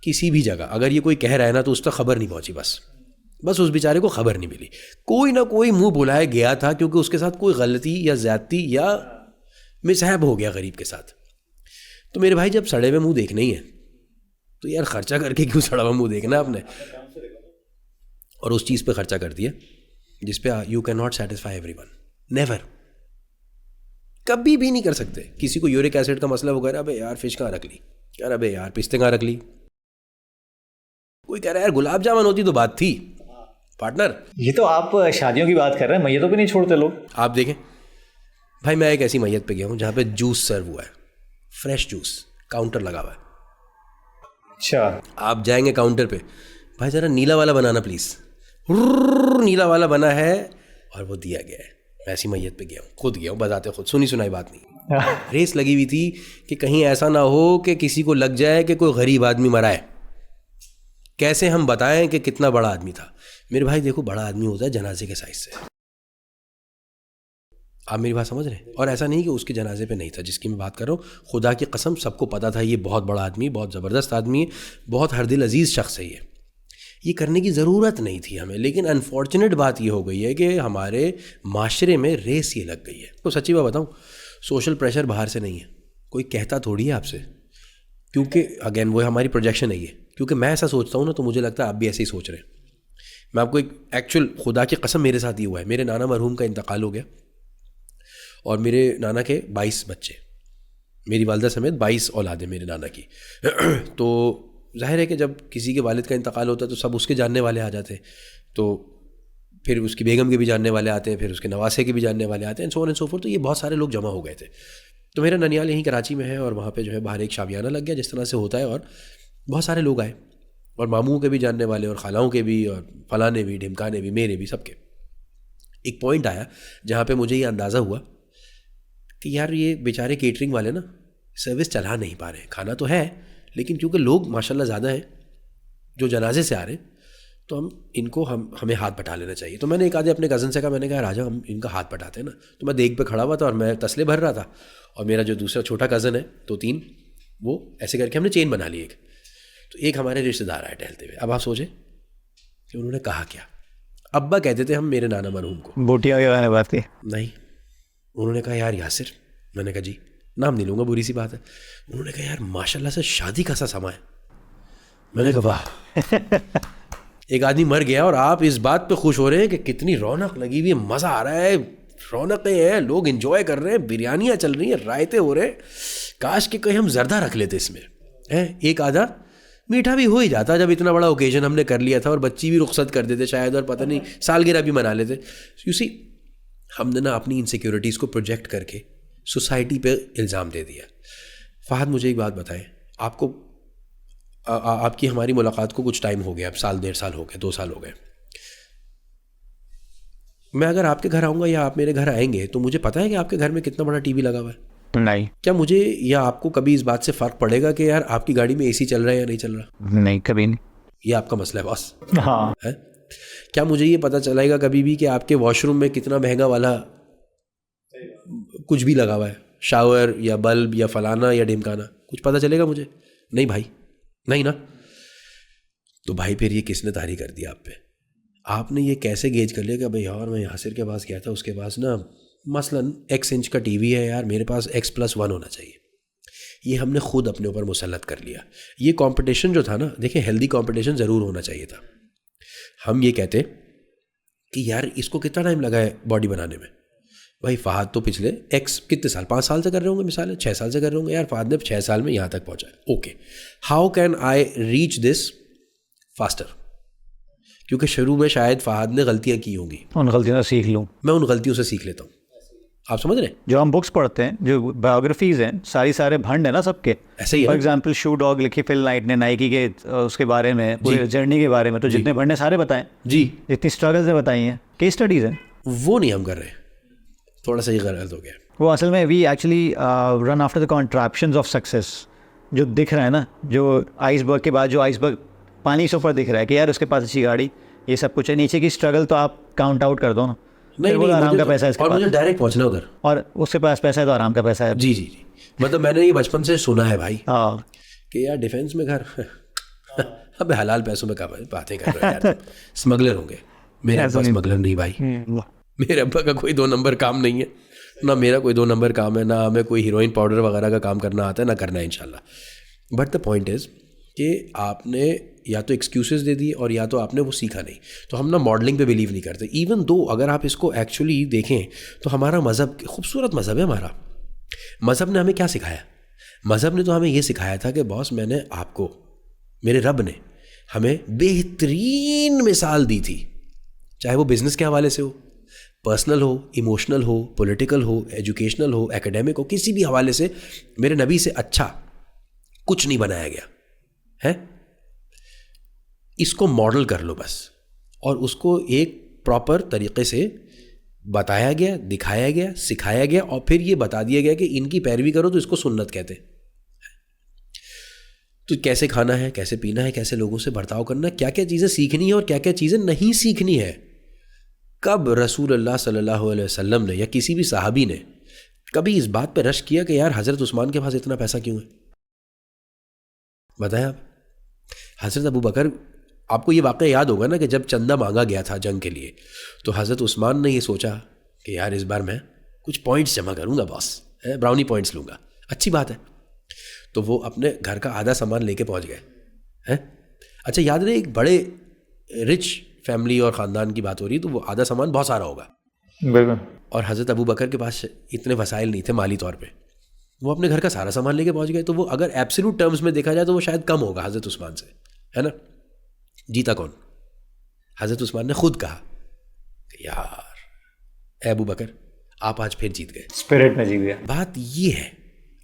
किसी भी जगह अगर ये कोई कह रहा है ना तो उस तक खबर नहीं पहुँची, बस उस बेचारे को खबर नहीं मिली, कोई ना कोई मुंह बुलाया गया था क्योंकि उसके साथ कोई गलती या ज़्यादती या मिसहैप हो गया गरीब के साथ। तो मेरे भाई जब सड़े हुए मुँह देखने ही है तो यार खर्चा करके क्यों सड़ा हुआ मुँह देखना आपने, और उस चीज़ पे खर्चा कर दिया जिस पे you can not satisfy everyone, never, कभी भी नहीं कर सकते। किसी को यूरिक एसिड का मसला हो गया, अबे यार फिश कहाँ रख ली, यार अबे यार पिस्ते कहाँ रख ली, कोई कह रहा है यार गुलाब जामुन होती तो बात थी। पार्टनर ये तो आप शादियों की बात कर रहे हैं, मैयतों भी नहीं छोड़ते लोग। आप देखें भाई, मैं एक ऐसी मैयत पे गया हूँ जहाँ पे जूस सर्व हुआ है, फ्रेश जूस, काउंटर लगा हुआ है। अच्छा, आप जाएंगे काउंटर पे, भाई ज़रा नीला वाला बनाना प्लीज़, नीला वाला बना है और वो दिया गया है। मैं ऐसी मैयत पे गया हूँ, खुद गया हूँ, बताते खुद, सुनी सुनाई बात नहीं। रेस लगी हुई थी कि कहीं ऐसा ना हो कि किसी को लग जाए कि कोई गरीब आदमी मरा है। कैसे हम बताएं कि कितना बड़ा आदमी था। मेरे भाई देखो, बड़ा आदमी होता है जनाजे के साइज से, आप मेरी बात समझ रहे हैं। और ऐसा नहीं कि उसके जनाजे पे नहीं था जिसकी मैं बात कर रहा हूँ, खुदा की कसम सबको पता था ये बहुत बड़ा आदमी, बहुत ज़बरदस्त आदमी है, बहुत हरदिल अजीज़ शख्स है ये करने की ज़रूरत नहीं थी हमें। लेकिन अनफॉर्चुनेट बात ये हो गई है कि हमारे माशरे में रेस ये लग गई है। तो सच्ची बात बताऊँ, सोशल प्रेशर बाहर से नहीं है, कोई कहता थोड़ी है आपसे, क्योंकि अगेन वो हमारी प्रोजेक्शन है ये, क्योंकि मैं ऐसा सोचता हूँ ना, तो मुझे लगता है आप भी ऐसे ही सोच रहे हैं। मैं आपको एक एक्चुअल, खुदा की कसम मेरे साथ ही हुआ है। मेरे नाना मरहूम का इंतकाल हो गया और मेरे नाना के 22 बच्चे, मेरी वालदा समेत 22 औलाद है मेरे नाना की। तो जाहिर है कि जब किसी के वालिद का इंतकाल होता है तो सब उसके जानने वाले आ जाते हैं, तो फिर उसकी बेगम के भी जानने वाले आते हैं, फिर उसके नवासे के भी जानने वाले आते हैं, सो ऑन एंड सो फोर्थ। तो ये बहुत सारे लोग जमा हो गए थे। तो मेरा ननियाल यहीं कराची में है और वहाँ पे जो है बाहर एक शामियाना लग गया जिस तरह से होता है, और बहुत सारे लोग आए और मामूओं के भी जानने वाले और खालाओं के भी और फलाने भी, ढिमकाने भी, मेरे भी, सबके। एक पॉइंट आया जहाँ पे मुझे ये अंदाज़ा हुआ कि यार ये बेचारे केटरिंग वाले ना सर्विस चला नहीं पा रहे। खाना तो है लेकिन क्योंकि लोग माशाल्लाह ज़्यादा हैं जो जनाजे से आ रहे हैं, तो हमें हाथ बटा लेना चाहिए। तो मैंने एक आधे अपने कज़न से कहा, मैंने कहा राजा हम इनका हाथ बटाते हैं ना। तो मैं देख पे खड़ा हुआ था और मैं तसले भर रहा था, और मेरा जो दूसरा छोटा कज़न है, तो 3, वो ऐसे करके हमने चेन बना ली एक। तो एक हमारे रिश्तेदार आए टहलते हुए। अब आप सोचें कि उन्होंने कहा क्या। अब्बा कहते थे हम मेरे नाना मरहूम को। बोटिया के बारे में बात की नहीं, उन्होंने कहा यार यासिर। मैंने कहा जी, नाम नहीं लूँगा, बुरी सी बात है। उन्होंने कहा यार माशाल्लाह से शादी का सा समय है। मैंने कहा वाह, एक आदमी मर गया और आप इस बात पे खुश हो रहे हैं कि कितनी रौनक लगी हुई है, मज़ा आ रहा है, रौनकें हैं, लोग एंजॉय कर रहे हैं, बिरयानियाँ चल रही हैं, रायते हो रहे हैं। काश कि कहीं हम जर्दा रख लेते इसमें, है एक आधा मीठा भी हो ही जाता जब इतना बड़ा ओकेजन हमने कर लिया था, और बच्ची भी रुखसत कर देते शायद, और पता नहीं सालगिरह भी मना लेते। यू सी, हमने ना अपनी इनसिक्योरिटीज़ को प्रोजेक्ट करके सोसाइटी पे इल्ज़ाम दे दिया। फ़हद मुझे एक बात बताएं, आपको आपकी हमारी मुलाकात को कुछ टाइम हो गया, अब साल 1.5 साल हो गए, 2 साल हो गए। मैं अगर आपके घर आऊँगा या आप मेरे घर आएंगे तो मुझे पता है कि आपके घर में कितना बड़ा टीवी लगा हुआ है। नहीं, क्या मुझे या आपको कभी इस बात से फ़र्क पड़ेगा कि यार आपकी गाड़ी में एसी चल रहा है या नहीं चल रहा? नहीं, कभी नहीं। ये आपका मसला है बॉस। हाँ, है क्या मुझे ये पता चलेगा कभी भी कि आपके वॉशरूम में कितना महंगा वाला कुछ भी लगा हुआ है, शावर या बल्ब या फलाना या ढिमकाना, कुछ पता चलेगा मुझे? नहीं भाई, नहीं ना। तो भाई फिर ये किसने तारी कर दिया आप पे? आपने ये कैसे गेज कर लिया कि भाई यार मैं यासिर के पास गया था, उसके पास ना मसलन X इंच का टीवी है, यार मेरे पास X+1 होना चाहिए। ये हमने खुद अपने ऊपर मुसल्लत कर लिया। ये कंपटीशन जो था ना, देखिए हेल्दी कंपटीशन ज़रूर होना चाहिए था। हम ये कहते कि यार इसको कितना टाइम लगा है बॉडी बनाने में। भाई फ़हद तो पिछले X कितने साल, 5 साल से कर रहे होंगे, मिसाल है 6 साल से कर रहे होंगे। यार फ़हद ने 6 साल में यहाँ तक पहुँचा है। Okay, how can I reach this faster? क्योंकि शुरू में शायद फ़हद ने गलतियाँ की होंगी, उन गलतियों से सीख लूँ। मैं उन गलतियों से सीख लेता हूँ। आप समझ रहे हैं? जो हम बुक्स पढ़ते हैं, जो बायोग्राफीज़ हैं, सारे भंड है ना सबके। ऐसे ही है फॉर ना? एग्जाम्पल शू डॉग लिखी फिल नाइट ने नाइकी के उसके बारे में, पूरे जर्नी के बारे में। तो जितने भंड ने सारे बताएं जी, जितनी स्ट्रगल्स ने बताई हैं, केस स्टडीज़ हैं। वो नहीं हम कर रहे, थोड़ा सा ये गलत हो गया। वो असल में we actually run after the contraptions of success. जो दिख रहा है ना, जो आइसबर्ग के बाद जो आइसबर्ग पानी से ऊपर दिख रहा है कि यार उसके पास अच्छी गाड़ी, ये सब कुछ है, नीचे की स्ट्रगल तो आप काउंट आउट कर दो ना। नहीं वो आराम का पैसा है इसके और पास, मुझे डायरेक्ट पहुंचना उधर, और उसके पास पैसा है तो आराम का पैसा है। जी जी जी, मतलब मैंने ये बचपन से सुना है भाई हाँ, कि यार डिफेंस में घर अब हलाल पैसों में कब बातें कर रहे हैं यार, स्मगलर होंगे। मेरा अब्बा स्मगलर नहीं भाई, मेरे अब्बा का कोई 2 नंबर काम नहीं है, ना मेरा कोई 2 नंबर काम है, ना हमें कोई हीरोइन पाउडर वगैरह का काम करना आता है, ना करना है इंशाल्लाह। बट द पॉइंट इज़ कि आपने या तो एक्सक्यूजेस दे दिए और या तो आपने वो सीखा नहीं। तो हम ना मॉडलिंग पे बिलीव नहीं करते। इवन दो अगर आप इसको एक्चुअली देखें तो हमारा मज़हब खूबसूरत मज़हब है। हमारा मज़हब ने हमें क्या सिखाया? मज़हब ने तो हमें ये सिखाया था कि बॉस मैंने आपको, मेरे रब ने हमें बेहतरीन मिसाल दी थी, चाहे वो बिज़नेस के हवाले से हो, पर्सनल हो, इमोशनल हो, पॉलिटिकल हो, एजुकेशनल हो, एकेडमिक हो, किसी भी हवाले से मेरे नबी से अच्छा कुछ नहीं बनाया गया है। इसको मॉडल कर लो बस, और उसको एक प्रॉपर तरीके से बताया गया, दिखाया गया, सिखाया गया, और फिर ये बता दिया गया कि इनकी पैरवी करो तो इसको सुन्नत कहते हैं। तो कैसे खाना है, कैसे पीना है, कैसे लोगों से बर्ताव करना है, क्या क्या चीज़ें सीखनी है और क्या क्या चीज़ें नहीं सीखनी है। कब रसूलुल्लाह सल्लल्लाहु अलैहि वसल्लम ने या किसी भी सहाबी ने कभी इस बात पर रश किया कि यार हज़रत उस्मान के पास इतना पैसा क्यों है? बताएं आप। हज़रत अबू बकर, आपको ये वाक़या याद होगा ना कि जब चंदा मांगा गया था जंग के लिए, तो हज़रत उस्मान ने ये सोचा कि यार इस बार मैं कुछ पॉइंट्स जमा करूँगा बॉस, ब्राउनी पॉइंट्स लूँगा, अच्छी बात है। तो वो अपने घर का आधा सामान लेके पहुँच गए हैं। अच्छा याद रहे, एक बड़े रिच फैमिली और ख़ानदान की बात हो रही है, तो वो आधा सामान बहुत सारा होगा बिल्कुल। और हज़रत अबू बकर के पास इतने वसाइल नहीं थे माली तौर पे, वो अपने घर का सारा सामान लेके पहुँच गए। तो वो अगर एब्सोल्यूट टर्म्स में देखा जाए तो वो शायद कम होगा हज़रत उस्मान से, है ना। जीता कौन? हज़रत उस्मान ने खुद कहा कि यार अबू बकर आप आज फिर जीत गए, स्पिरिट में जीत गया। बात ये है,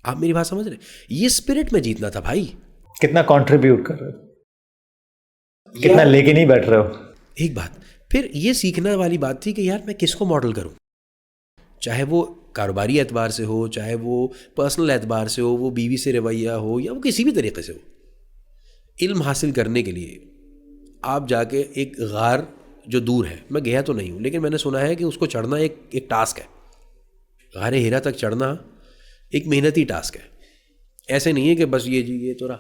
आप मेरी बात समझ रहे, ये स्पिरिट में जीतना था भाई। कितना कंट्रीब्यूट कर रहे हो, कितना लेके नहीं बैठ रहे हो। एक बात फिर ये सीखने वाली बात थी कि यार मैं किसको मॉडल करूं, चाहे वो कारोबारी एतबार से हो, चाहे वो पर्सनल एतबार से हो, वो बीवी से रवैया हो, या वो किसी भी तरीके से हो। इल्म हासिल करने के लिए आप जाके एक गार जो दूर है, मैं गया तो नहीं हूँ लेकिन मैंने सुना है कि उसको चढ़ना एक टास्क है। गारे हिरा तक चढ़ना एक मेहनती टास्क है, ऐसे नहीं है कि बस ये तो रहा,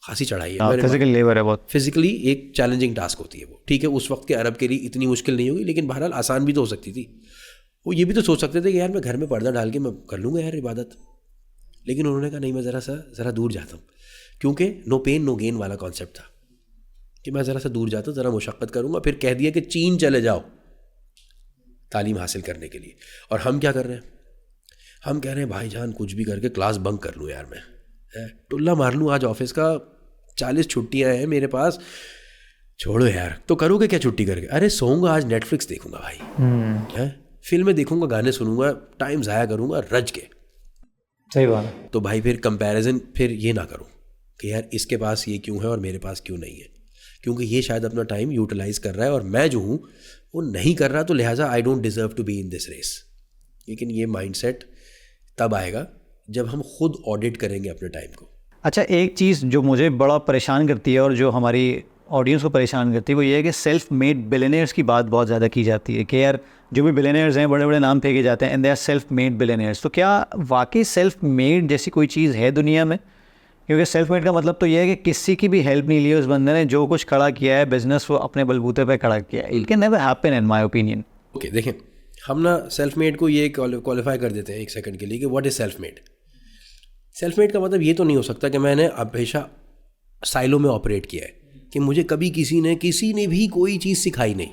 खासी चढ़ाई है, फिजिकल लेबर है बहुत, फिजिकली एक चैलेंजिंग टास्क होती है वो। ठीक है, उस वक्त के अरब के लिए इतनी मुश्किल नहीं होगी, लेकिन बहरहाल आसान भी तो हो सकती थी। वो ये भी तो सोच सकते थे कि यार मैं घर में पर्दा डाल के मैं कर लूँगा यार इबादत, लेकिन उन्होंने कहा नहीं, मैं ज़रा दूर जाता हूँ, क्योंकि नो पेन नो गेन वाला कॉन्सेप्ट था कि मैं ज़रा सा दूर जाता हूँ, ज़रा मुशक्क़त करूँगा। फिर कह दिया कि चीन चले जाओ तालीम हासिल करने के लिए, और हम क्या कर रहे हैं, हम कह रहे हैं भाईजान कुछ भी करके क्लास बंक कर लूँ यार, मैं टुल्ला मार लूँ, आज ऑफिस का 40 छुट्टियाँ हैं मेरे पास, छोड़ो यार। तो करोगे क्या छुट्टी करके? अरे सोऊंगा, आज नेटफ्लिक्स देखूंगा भाई, है फिल्में देखूंगा, गाने सुनूंगा, टाइम ज़ाया करूंगा रज के। सही बात है। तो भाई फिर कंपैरिजन फिर ये ना करूं कि यार इसके पास ये क्यों है और मेरे पास क्यों नहीं है, क्योंकि ये शायद अपना टाइम यूटिलाइज कर रहा है और मैं जो हूँ वो नहीं कर रहा, तो लिहाजा I don't deserve to be in this race. लेकिन ये माइंडसेट तब आएगा जब हम खुद ऑडिट करेंगे अपने टाइम को। अच्छा, एक चीज़ जो मुझे बड़ा परेशान करती है और जो हमारी ऑडियंस को परेशान करती है वो ये है कि सेल्फ मेड बिलियनियर्स की बात बहुत ज़्यादा की जाती है कि यार जो भी बिलियनियर्स हैं बड़े बड़े नाम फेंके जाते हैं and they are self made billionaires. तो क्या वाकई सेल्फ मेड जैसी कोई चीज़ है दुनिया में? क्योंकि सेल्फ मेड का मतलब तो ये है कि किसी की भी हेल्प नहीं ली उस बंदे ने, जो कुछ खड़ा किया है बिजनेस वो अपने बलबूते पे खड़ा किया है। It can never happen in my opinion. Okay, देखें हम ना सेल्फ मेड को ये क्वालिफाई कर देते हैं एक सेकंड के लिए कि what is self made. Self made का मतलब ये तो नहीं हो सकता कि मैंने हमेशा साइलो में ऑपरेट किया है, कि मुझे कभी किसी ने भी कोई चीज़ सिखाई नहीं,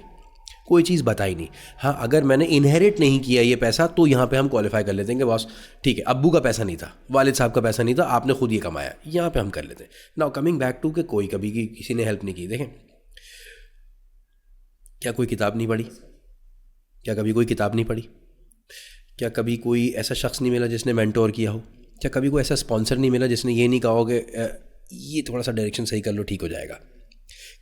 कोई चीज़ बताई नहीं। हाँ, अगर मैंने इनहेरिट नहीं किया ये पैसा तो यहाँ पे हम क्वालिफाई कर लेते हैं कि बॉस ठीक है, अब्बू का पैसा नहीं था, वालिद साहब का पैसा नहीं था, आपने खुद ये कमाया, यहाँ पे हम कर लेते हैं। नाउ कमिंग बैक टू कि कोई कभी किसी ने हेल्प नहीं की। देखें, क्या कोई किताब नहीं पढ़ी? क्या कभी कोई किताब नहीं पढ़ी? क्या कभी कोई ऐसा शख्स नहीं मिला जिसने मेंटोर किया हो? क्या कभी कोई ऐसा स्पॉन्सर नहीं मिला जिसने ये नहीं कहा हो कि ये थोड़ा सा डायरेक्शन सही कर लो ठीक हो जाएगा?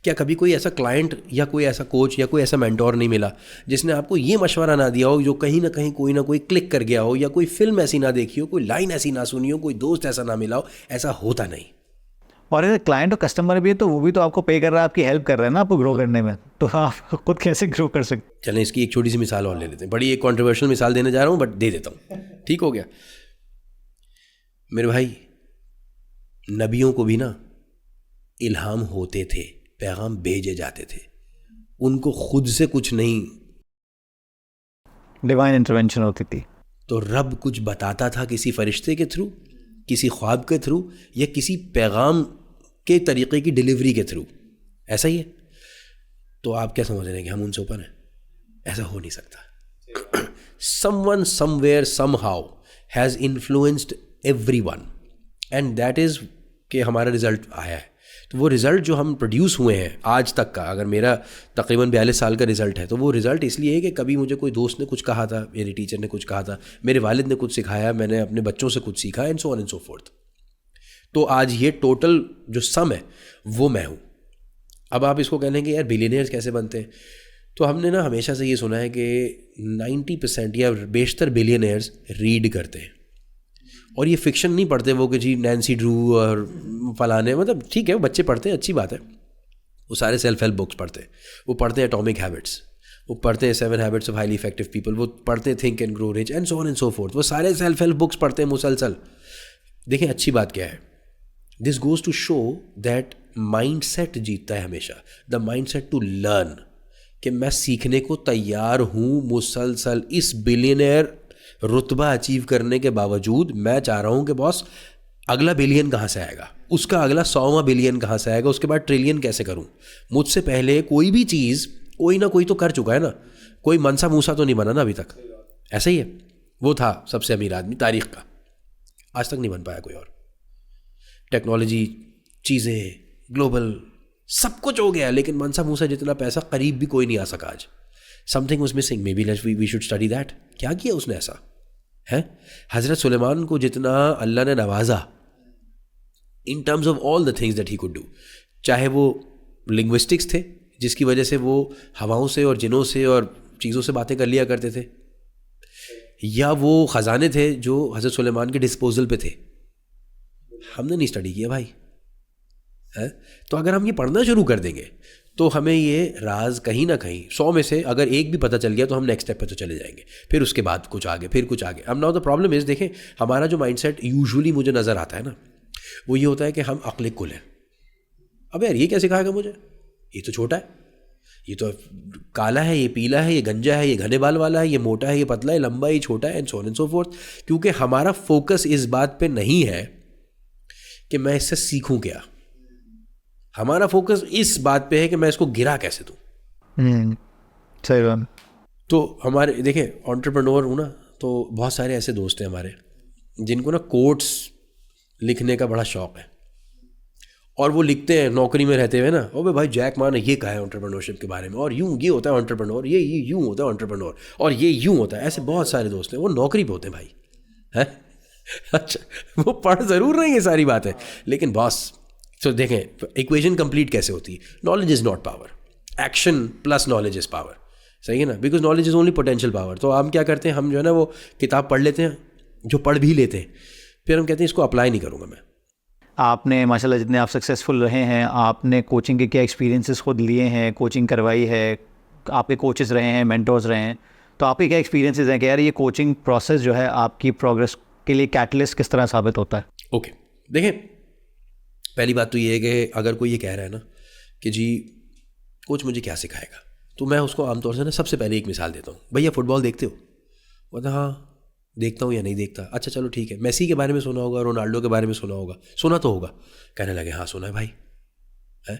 क्या कभी कोई ऐसा क्लाइंट या कोई ऐसा कोच या कोई ऐसा मेंटोर नहीं मिला जिसने आपको ये मशवरा ना दिया हो, जो कहीं ना कहीं कोई ना कोई क्लिक कर गया हो, या कोई फिल्म ऐसी ना देखी हो, कोई लाइन ऐसी ना सुनी हो, कोई दोस्त ऐसा ना मिला हो? ऐसा होता नहीं। और अगर क्लाइंट और कस्टमर भी है तो वो भी तो आपको पे कर रहा है, आपकी हेल्प कर रहा है ना आपको ग्रो करने में, तो आप खुद कैसे ग्रो कर सकते? चलें इसकी एक छोटी सी मिसाल और ले लेते हैं, बड़ी एक कॉन्ट्रोवर्शियल मिसाल देने जा रहा हूँ बट दे देता हूँ, ठीक हो गया मेरे भाई। नबियों को भी ना इल्हाम होते थे, पैगाम भेजे जाते थे, उनको खुद से कुछ नहीं, डिवाइन इंटरवेंशन होती थी। तो रब कुछ बताता था किसी फरिश्ते के थ्रू, किसी ख्वाब के थ्रू, या किसी पैगाम के तरीक़े की डिलीवरी के थ्रू। ऐसा ही है। तो आप क्या समझ रहे हैं कि हम उनसे ऊपर हैं? ऐसा हो नहीं सकता। Someone somewhere somehow has influenced everyone, and that is कि हमारा रिज़ल्ट आया है। तो वो रिज़ल्ट जो हम प्रोड्यूस हुए हैं आज तक का, अगर मेरा तकरीबन 42 साल का रिज़ल्ट है, तो वो रिज़ल्ट इसलिए है कि कभी मुझे कोई दोस्त ने कुछ कहा था, मेरी टीचर ने कुछ कहा था, मेरे वालिद ने कुछ सिखाया, मैंने अपने बच्चों से कुछ सीखा, and so on and so forth. तो आज ये टोटल जो सम है वो मैं हूँ। अब आप इसको कह लेंगे यार बिलियनियर्स कैसे बनते हैं, तो हमने ना हमेशा से ये सुना है कि 90% या बेशतर बिलियनियर्स रीड करते हैं, और ये फिक्शन नहीं पढ़ते वो कि जी नैन्सी ड्रू और फलाने, मतलब ठीक है वो बच्चे पढ़ते हैं, अच्छी बात है, वो सारे सेल्फ हेल्प बुक्स पढ़ते हैं, वो पढ़ते हैं एटॉमिक हैबिट्स, वो पढ़ते हैं 7 habits of highly effective people, वो पढ़ते हैं think and grow rich, and so on and so fourth, वो सारे सेल्फ हेल्प बुक्स पढ़ते हैं मुसलसल। देखें अच्छी बात क्या है, this goes to show that mind set जीतता है हमेशा, the mind set to learn, कि मैं सीखने को तैयार हूँ मुसलसल। इस बिलियनियर रुतबा अचीव करने के बावजूद मैं चाह रहा हूँ कि बॉस अगला बिलियन कहाँ से आएगा, उसका अगला 100वां बिलियन कहाँ से आएगा, उसके बाद ट्रिलियन कैसे करूँ। मुझसे पहले कोई भी चीज़ कोई ना कोई तो कर चुका है ना, कोई मनसा मूसा तो नहीं बना ना अभी तक। ऐसा ही है, वो था सबसे अमीर आदमी तारीख का, आज तक नहीं बन पाया कोई और। टेक्नोलॉजी, चीज़ें, ग्लोबल सब कुछ हो गया, लेकिन मनसा मूसा जितना पैसा करीब भी कोई नहीं आ सका आज। Something was missing, maybe we should study that. क्या किया उसने ऐसा है? हज़रत सुलेमान को जितना अल्लाह ने नवाजा in terms of all the things that he could do, चाहे वो लिंग्विस्टिक्स थे जिसकी वजह से वो हवाओं से और जिनों से और चीज़ों से बातें कर लिया करते थे, या वो ख़जाने थे जो हज़रत सुलेमान के डिस्पोजल पे थे, हमने नहीं स्टडी किया भाई है। तो अगर हम ये पढ़ना शुरू कर देंगे तो हमें ये राज कहीं ना कहीं 100 में से अगर एक भी पता चल गया तो हम नेक्स्ट स्टेप पे तो चले जाएंगे, फिर उसके बाद कुछ आगे, फिर कुछ आगे। अब नाउ द प्रॉब्लम इज़, देखें हमारा जो माइंडसेट यूजुअली मुझे नज़र आता है ना, वो ये होता है कि हम अक्ल कुल हैं। अब यार ये क्या सिखाएगा मुझे, ये तो छोटा है, ये तो काला है, ये पीला है, ये गंजा है, ये घने बाल वाला है, ये मोटा है, ये पतला है, लंबा है, ये छोटा है, and so on and so fourth. क्योंकि हमारा फोकस इस बात पे नहीं है कि मैं इससे सीखूं क्या, हमारा फोकस इस बात पे है कि मैं इसको गिरा कैसे दूं। सही बात। तो हमारे देखें एंटरप्रेन्योर हूँ ना, तो बहुत सारे ऐसे दोस्त हैं हमारे जिनको ना कोट्स लिखने का बड़ा शौक़ है, और वो लिखते हैं नौकरी में रहते हुए ना, ओ भाई जैक मा ने ये कहा है एंटरप्रेन्योरशिप के बारे में, और यूँ ये होता है एंटरप्रेन्योर, ये यूँ होता है एंटरप्रेन्योर, और ये यूँ होता है। ऐसे बहुत सारे दोस्त हैं, वो नौकरी पे होते हैं भाई है। अच्छा वो पढ़ ज़रूर रही है सारी बातें, लेकिन बॉस तो देखें इक्वेशन कंप्लीट कैसे होती है, knowledge is not power, action plus knowledge is power. सही है ना, because knowledge is only potential power. तो हम क्या करते हैं, हम जो है ना वो किताब पढ़ लेते हैं, जो पढ़ भी लेते हैं, फिर हम कहते हैं इसको अप्लाई नहीं करूँगा मैं। आपने माशाल्लाह जितने आप सक्सेसफुल रहे हैं, आपने कोचिंग के क्या एक्सपीरियंसेस खुद लिए हैं, कोचिंग करवाई है, आपके कोचेस रहे हैं, मेंटोर्स रहे हैं, तो आपके क्या एक्सपीरियंसेस हैं कि यार ये कोचिंग प्रोसेस जो है आपकी प्रोग्रेस के लिए कैटलिस्ट किस तरह साबित होता है? ओके देखें, पहली बात तो ये है कि अगर कोई ये कह रहा है ना कि जी कोच मुझे क्या सिखाएगा, तो मैं उसको आमतौर से ना सबसे पहले एक मिसाल देता हूँ, भैया फुटबॉल देखते हो? मतलब हाँ देखता हूँ या नहीं देखता। अच्छा चलो ठीक है, मेसी के बारे में सुना होगा, रोनाल्डो के बारे में सुना होगा, सुना तो होगा। कहने लगे हाँ सुना है भाई है।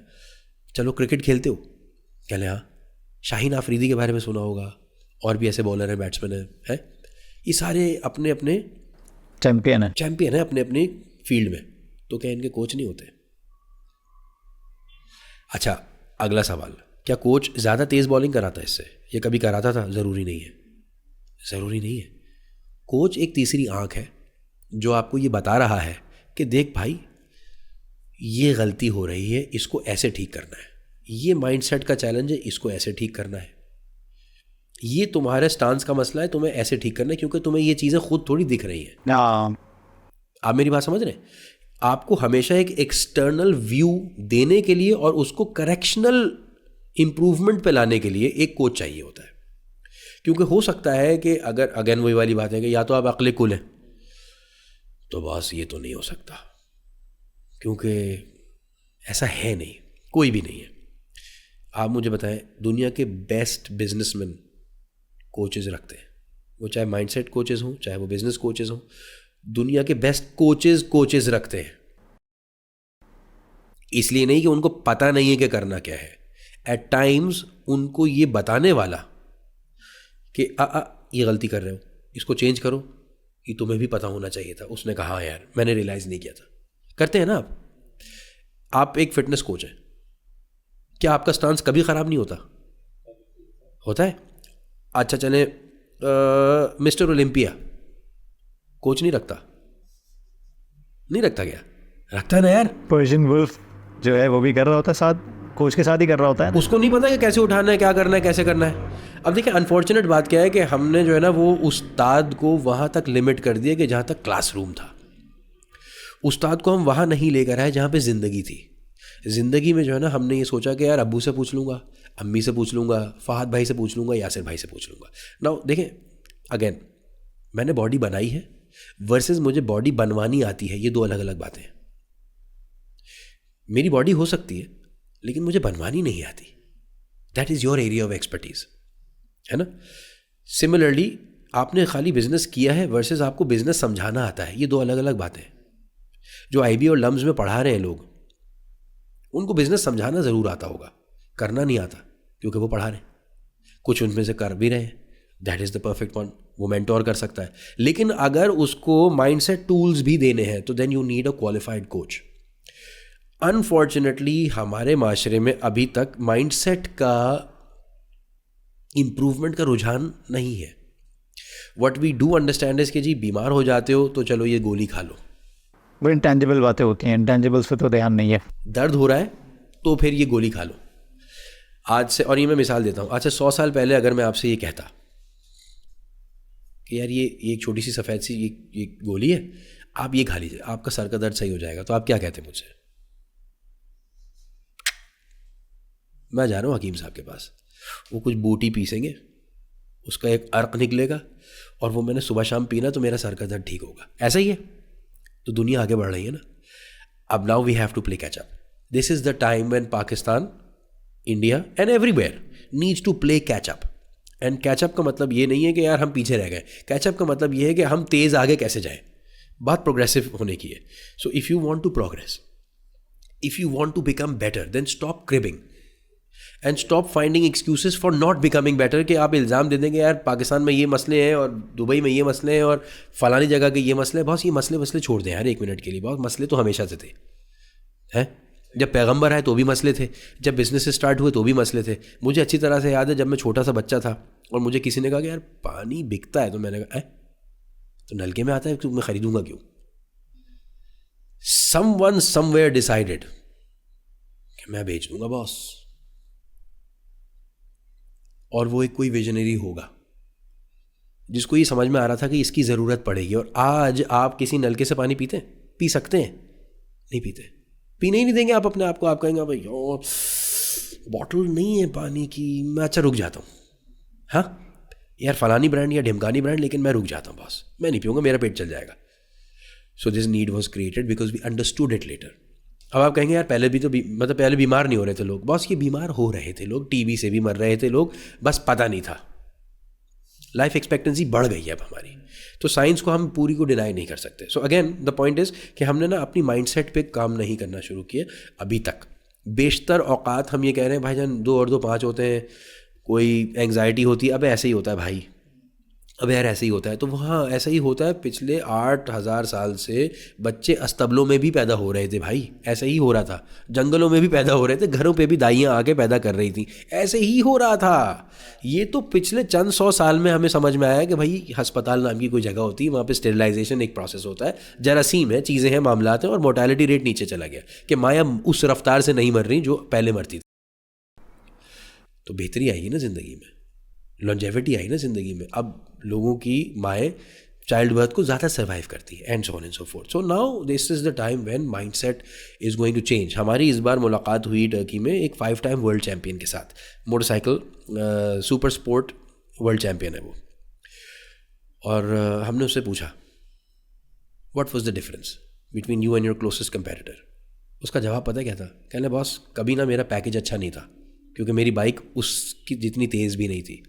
चलो क्रिकेट खेलते हो? कहले हाँ। शाहीन आफरीदी के बारे में सुना होगा, और भी ऐसे बॉलर हैं, बैट्समैन है, ये सारे अपने अपने चैम्पियन है अपने अपने फील्ड में, तो क्या इनके कोच नहीं होते? अच्छा अगला सवाल, क्या कोच ज़्यादा तेज़ बॉलिंग कराता है इससे? ये कभी कराता था? ज़रूरी नहीं है, ज़रूरी नहीं है। कोच एक तीसरी आंख है जो आपको ये बता रहा है कि देख भाई ये गलती हो रही है, इसको ऐसे ठीक करना है, ये माइंडसेट का चैलेंज है, इसको ऐसे ठीक करना है, ये तुम्हारे स्टांस का मसला है, तुम्हें ऐसे ठीक करना है, क्योंकि तुम्हें ये चीज़ें खुद थोड़ी दिख रही हैं। आप मेरी बात समझ रहे हैं? आपको हमेशा एक एक्सटर्नल व्यू देने के लिए और उसको करेक्शनल इम्प्रूवमेंट पे लाने के लिए एक कोच चाहिए होता है। क्योंकि हो सकता है कि अगर अगेन वही वाली बात है कि या तो आप अक्ल कुल हैं, तो बस ये तो नहीं हो सकता, क्योंकि ऐसा है नहीं, कोई भी नहीं है। आप मुझे बताएं, दुनिया के बेस्ट बिजनेसमैन कोचेस रखते हैं, वो चाहे माइंडसेट कोचेस हों, चाहे वो बिजनेस कोचेस हों, दुनिया के बेस्ट कोचेस रखते हैं। इसलिए नहीं कि उनको पता नहीं है कि करना क्या है, एट टाइम्स उनको ये बताने वाला कि ये गलती कर रहे हो, इसको चेंज करो, ये तुम्हें भी पता होना चाहिए था। उसने कहा यार मैंने रियलाइज़ नहीं किया था। करते हैं ना आप, आप एक फिटनेस कोच हैं, क्या आपका स्टांस कभी ख़राब नहीं होता? होता है। अच्छा चले, मिस्टर ओलंपिया कोच नहीं रखता? नहीं रखता क्या? रखता है ना यार। पर्शियन वुल्फ जो है वो भी कर रहा होता है, साथ कोच के साथ ही कर रहा होता है। उसको नहीं पता कि कैसे उठाना है, क्या करना है, कैसे करना है। अब देखिए अनफॉर्चुनेट बात क्या है कि हमने जो है ना वो उस्ताद को वहाँ तक लिमिट कर दिया कि जहाँ तक क्लासरूम था। उस्ताद को हम वहाँ नहीं लेकर आए जहाँ पे ज़िंदगी थी। ज़िंदगी में जो है ना हमने ये सोचा कि यार अब्बू से पूछ लूँगा, अम्मी से पूछ लूँगा, फहद भाई से पूछ लूँगा, यासिर भाई से पूछ लूँगा। नाउ देखें, अगेन मैंने बॉडी बनाई है वर्सेस मुझे बॉडी बनवानी आती है, ये दो अलग अलग बातें हैं। मेरी बॉडी हो सकती है लेकिन मुझे बनवानी नहीं आती। That is your area of expertise, है ना। सिमिलरली आपने खाली बिजनेस किया है वर्सेस आपको बिजनेस समझाना आता है, ये दो अलग अलग बातें हैं। जो आईबी और लम्स में पढ़ा रहे हैं लोग, उनको बिजनेस समझाना ज़रूर आता होगा, करना नहीं आता क्योंकि वो पढ़ा रहे हैं। कुछ उनमें से कर भी रहे हैं, that is the perfect one, वो मेंटोर कर सकता है। लेकिन अगर उसको माइंडसेट टूल्स भी देने हैं तो then you need a qualified coach. Unfortunately हमारे माशरे में अभी तक माइंडसेट का इम्प्रूवमेंट का रुझान नहीं है। What we do understand is कि जी बीमार हो जाते हो तो चलो ये गोली खा लो, वो इंटेंजिबल बातें होती हैं, इंटेंजिबल्स पे तो ध्यान नहीं है। दर्द हो रहा है तो फिर ये गोली खा लो। आज से, और ये मैं मिसाल देता हूँ, आज से 100 साल पहले अगर मैं आपसे ये कहता कि यार ये एक छोटी सी सफ़ेद सी ये गोली है, आप ये खा लीजिए, आपका सर का दर्द सही हो जाएगा, तो आप क्या कहते मुझसे? मैं जा रहा हूँ हकीम साहब के पास, वो कुछ बूटी पीसेंगे, उसका एक अर्क निकलेगा और वो मैंने सुबह शाम पीना तो मेरा सर का दर्द ठीक होगा। ऐसा ही है। तो दुनिया आगे बढ़ रही है ना। अब now we have to play catch up. This is the time when Pakistan, India and everywhere needs to play catch up. And catch up का मतलब ये नहीं है कि यार हम पीछे रह गए, कैच अप का मतलब ये है कि हम तेज़ आगे कैसे जाएं। बात प्रोग्रेसिव होने की है। So if you want to progress, if you want to become better, then stop cribbing and stop finding excuses for not becoming better. कि आप इल्ज़ाम दे देंगे यार पाकिस्तान में ये मसले हैं और दुबई में ये मसले हैं और फलानी जगह के ये मसले हैं। बस ये मसले छोड़ दें यार एक मिनट के लिए। बहुत मसले तो हमेशा से थे, हैं। जब पैगंबर आए तो भी मसले थे, जब बिजनेस स्टार्ट हुए तो भी मसले थे। मुझे अच्छी तरह से याद है जब मैं छोटा सा बच्चा था और मुझे किसी ने कहा कि यार पानी बिकता है, तो मैंने कहा तो नलके में आता है, तो मैं ख़रीदूंगा क्यों। समवन समवेयर डिसाइडेड कि मैं बेच दूंगा बॉस, और वो एक कोई विजनरी होगा जिसको ये समझ में आ रहा था कि इसकी ज़रूरत पड़ेगी। और आज आप किसी नलके से पानी पीते हैं? पी सकते हैं? नहीं पीते, पीने ही नहीं देंगे आप अपने आप को। आप कहेंगे भाई बॉटल नहीं है पानी की, मैं अच्छा रुक जाता हूँ, हाँ यार फलानी ब्रांड या ढिमकानी ब्रांड, लेकिन मैं रुक जाता हूँ बॉस, मैं नहीं पीऊँगा, मेरा पेट चल जाएगा। So this need was created because we understood it later. अब आप कहेंगे यार पहले भी तो मतलब पहले बीमार नहीं हो रहे थे लोग। बॉस ये बीमार हो रहे थे लोग, टीबी से भी मर रहे थे लोग, बस पता नहीं था। लाइफ एक्सपेक्टेंसी बढ़ गई है अब हमारी, तो साइंस को हम पूरी को डिनाई नहीं कर सकते। So again the point is कि हमने ना अपनी माइंडसेट पे काम नहीं करना शुरू किया अभी तक। बेशतर औकात हम ये कह रहे हैं भाईजान 2 और 2 5 होते हैं, कोई एंग्जाइटी होती है, अब ऐसे ही होता है भाई, अब यार ऐसे ही होता है। तो वहाँ ऐसा ही होता है। पिछले 8000 साल से बच्चे अस्तबलों में भी पैदा हो रहे थे भाई, ऐसा ही हो रहा था। जंगलों में भी पैदा हो रहे थे, घरों पे भी दाइयाँ आके पैदा कर रही थी, ऐसे ही हो रहा था। ये तो पिछले चंद 100 साल में हमें समझ में आया कि भाई अस्पताल नाम की कोई जगह होती है, वहाँ पे स्टेरिलाइजेशन एक प्रोसेस होता है, जरासीम है, चीज़ें हैं, मामलात हैं, और मोर्टेलिटी रेट नीचे चला गया कि माया उस रफ्तार से नहीं मर रही जो पहले मरती थी। तो बेहतरी आई ना ज़िंदगी में, लॉन्जेविटी आई ना ज़िंदगी में। अब लोगों की माएँ चाइल्ड बर्थ को ज़्यादा सर्वाइव करती है, and so on and so forth. So now this is the time when mindset is going to change. हमारी इस बार मुलाकात हुई टर्की में एक 5 टाइम वर्ल्ड चैम्पियन के साथ, motorcycle super sport world champion है वो। और हमने उससे पूछा what was the difference between you and your closest competitor. उसका जवाब पता क्या था? कहने बॉस कभी ना मेरा पैकेज अच्छा नहीं था क्योंकि मेरी बाइक उसकी जितनी तेज़ भी नहीं थी,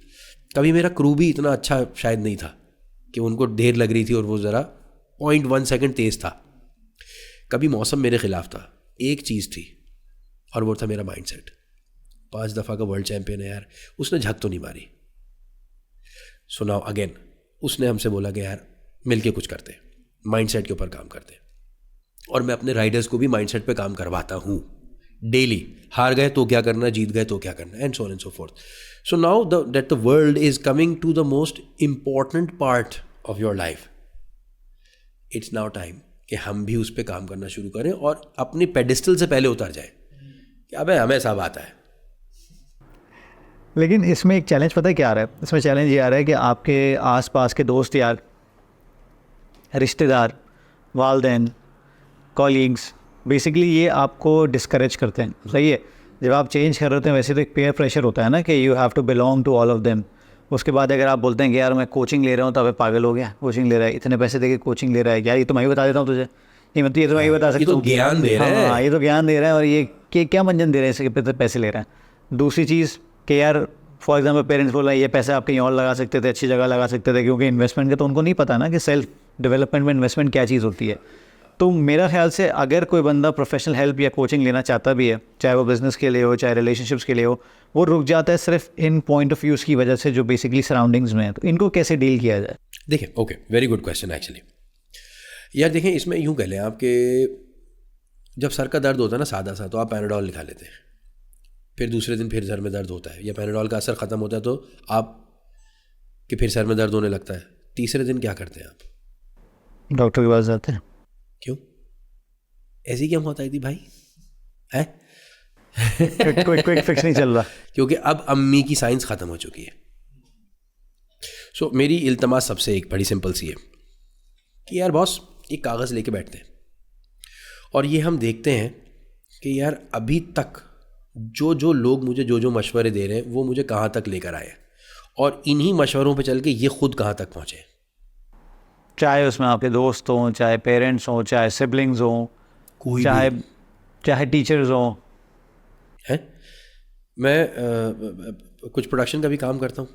कभी मेरा क्रू भी इतना अच्छा शायद नहीं था कि उनको देर लग रही थी और वो ज़रा 0.1 सेकंड तेज़ था, कभी मौसम मेरे ख़िलाफ़ था। एक चीज़ थी और वो था मेरा माइंडसेट। 5 दफ़ा का वर्ल्ड चैम्पियन है यार, उसने झक तो नहीं मारी। सो नाउ अगेन उसने हमसे बोला कि यार मिल के कुछ करते, माइंडसेट के ऊपर काम करते। और मैं अपने राइडर्स को भी माइंडसेट पे काम करवाता हूँ डेली। हार गए तो क्या करना, जीत गए तो क्या करना, and so on and so forth. So now that the world is coming to the most important part of your life, it's now time कि हम भी उस पर काम करना शुरू करें और अपनी पेडिस्टल से पहले उतर जाए कि अबे हमें सब आता है. लेकिन इसमें एक चैलेंज पता है क्या आ रहा है? इसमें चैलेंज ये आ रहा है कि आपके आसपास के दोस्त यार, रिश्तेदार, वालदैन, कॉलीग्स, बेसिकली ये आपको डिस्करेज करते हैं. सही है, जब आप चेंज कर रहे होते हैं वैसे तो एक पेयर प्रेशर होता है ना कि you have to belong to all of them. उसके बाद अगर आप बोलते हैं कि यार मैं कोचिंग ले रहा हूँ तो अबे पागल हो गया, कोचिंग ले रहा है, इतने पैसे देके कोचिंग ले रहा है, यार ये तो मैं ही बता देता हूँ तुझे, नहीं मतलब ये तो मैं ही बता सकता हूँ, ज्ञान दे रहा है. हाँ, ये तो ज्ञान दे रहा है और ये क्या मंजन दे रहे हैं इसके पैसे ले रहा है. दूसरी चीज़ कि यार फॉर एग्जाम्पल पेरेंट्स बोल रहे हैं ये पैसे आप कहीं और लगा सकते थे, अच्छी जगह लगा सकते थे, क्योंकि इन्वेस्टमेंट का तो उनको नहीं पता ना कि सेल्फ डेवलपमेंट में इन्वेस्टमेंट क्या चीज़ होती है. तो मेरा ख्याल से अगर कोई बंदा प्रोफेशनल हेल्प या कोचिंग लेना चाहता भी है, चाहे वो बिज़नेस के लिए हो चाहे रिलेशनशिप्स के लिए हो, वो रुक जाता है सिर्फ इन पॉइंट ऑफ व्यूज़ की वजह से जो बेसिकली सराउंडिंग्स में है. तो इनको कैसे डील किया जाए? देखिए, okay, very good question actually. यार देखें, इसमें यूँ कह लें आप कि जब सर का दर्द होता है ना सादा सा, तो आप पैराडॉल लिखा लेते हैं, फिर दूसरे दिन फिर सर में दर्द होता है या पैराडॉल का असर ख़त्म होता है तो आप कि फिर सर में दर्द होने लगता है. तीसरे दिन क्या करते हैं आप? डॉक्टर के पास जाते हैं. क्यों? ऐसी क्या मौत आई थी भाई? है क्विक फिक्स नहीं चल रहा. क्योंकि अब अम्मी की साइंस ख़त्म हो चुकी है. सो मेरी इल्तमास सबसे एक बड़ी सिंपल सी है कि यार बॉस, एक कागज़ लेके बैठते हैं और ये हम देखते हैं कि यार अभी तक जो लोग मुझे जो मशवरे दे रहे हैं वो मुझे कहाँ तक लेकर आए, और इन्हीं मशवरों पे चल के ये खुद कहाँ तक पहुँचे. चाहे उसमें आपके दोस्त हों, चाहे पेरेंट्स हों, चाहे सिबलिंग्स हों, कोई चाहे टीचर्स हों. है. मैं कुछ प्रोडक्शन का भी काम करता हूँ,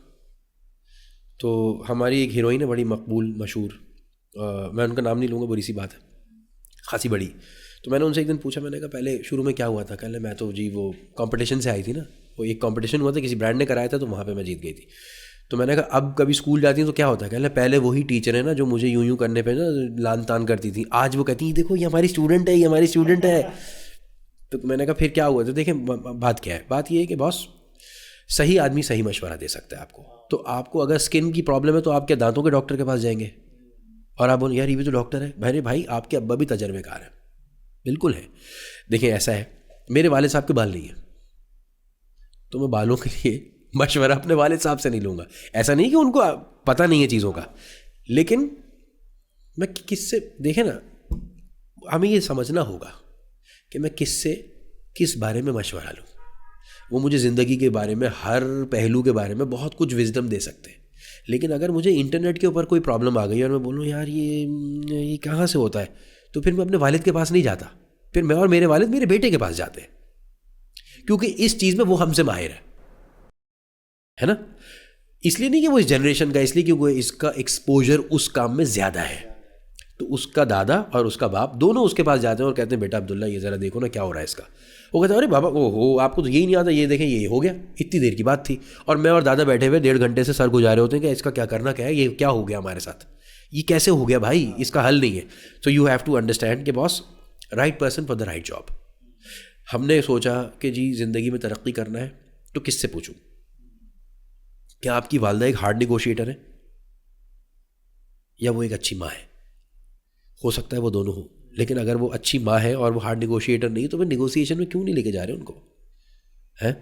तो हमारी एक हीरोइन है बड़ी मकबूल मशहूर, मैं उनका नाम नहीं लूँगा, बुरी सी बात है, खासी बड़ी. तो मैंने उनसे एक दिन पूछा, मैंने कहा पहले शुरू में क्या हुआ था? कहले मैं तो जी वो कंपटीशन से आई थी ना, वो एक कंपटीशन हुआ था किसी ब्रांड ने कराया था तो वहाँ पे मैं जीत गई थी. तो मैंने कहा अब कभी स्कूल जाती हूँ तो क्या होता है? कहले पहले वही टीचर है ना जो मुझे यूं करने पे ना लान तान करती थी, आज वो कहती है देखो ये हमारी स्टूडेंट है, ये हमारी स्टूडेंट है. तो मैंने कहा फिर क्या हुआ? तो देखें बात क्या है, बात ये है कि बॉस, सही आदमी सही मशवरा दे सकता है आपको. तो आपको अगर स्किन की प्रॉब्लम है तो आप क्या दांतों के डॉक्टर के पास जाएंगे और आप बोलें यार ये भी तो डॉक्टर है? भाई आपके अब्बा भी तजर्बेकार है. बिल्कुल है. देखिए ऐसा है, मेरे वालिद साहब के बाल नहीं है तो मैं बालों के लिए मशवरा अपने वालिद साहब से नहीं लूँगा. ऐसा नहीं कि उनको पता नहीं है चीज़ों का, लेकिन मैं किससे, देखें ना, हमें ये समझना होगा कि मैं किससे किस बारे में मशवरा लूँ. वो मुझे ज़िंदगी के बारे में, हर पहलू के बारे में बहुत कुछ विजडम दे सकते हैं, लेकिन अगर मुझे इंटरनेट के ऊपर कोई प्रॉब्लम आ गई और मैं बोलूँ यार ये कहाँ से होता है, तो फिर मैं अपने वालिद के पास नहीं जाता, फिर मैं और मेरे वालिद मेरे बेटे के पास जाते हैं, क्योंकि इस चीज़ में वो हमसे माहिर है ना. इसलिए नहीं कि वो इस जनरेशन का, इसलिए क्योंकि इसका एक्सपोजर उस काम में ज़्यादा है. तो उसका दादा और उसका बाप दोनों उसके पास जाते हैं और कहते हैं बेटा अब्दुल्ला ये ज़रा देखो ना क्या हो रहा है इसका. वो कहते हैं अरे बाबा ओहो आपको तो यही नहीं आता, ये देखें ये हो गया, इतनी देर की बात थी. और मैं और दादा बैठे हुए 1.5 घंटे से सर गुजारे होते हैं कि इसका क्या करना क्या है, ये क्या हो गया हमारे साथ, ये कैसे हो गया भाई, इसका हल नहीं है. So you have to understand कि boss, right person for the right job. हमने सोचा कि जी ज़िंदगी में तरक्की करना है तो किससे पूछूं? क्या आपकी वालदा एक हार्ड निगोशिएटर है या वो एक अच्छी माँ है? हो सकता है वो दोनों हो, लेकिन अगर वो अच्छी माँ है और वो हार्ड निगोशिएटर नहीं, तो फिर निगोशिएशन में क्यों नहीं लेके जा रहे उनको? हैं?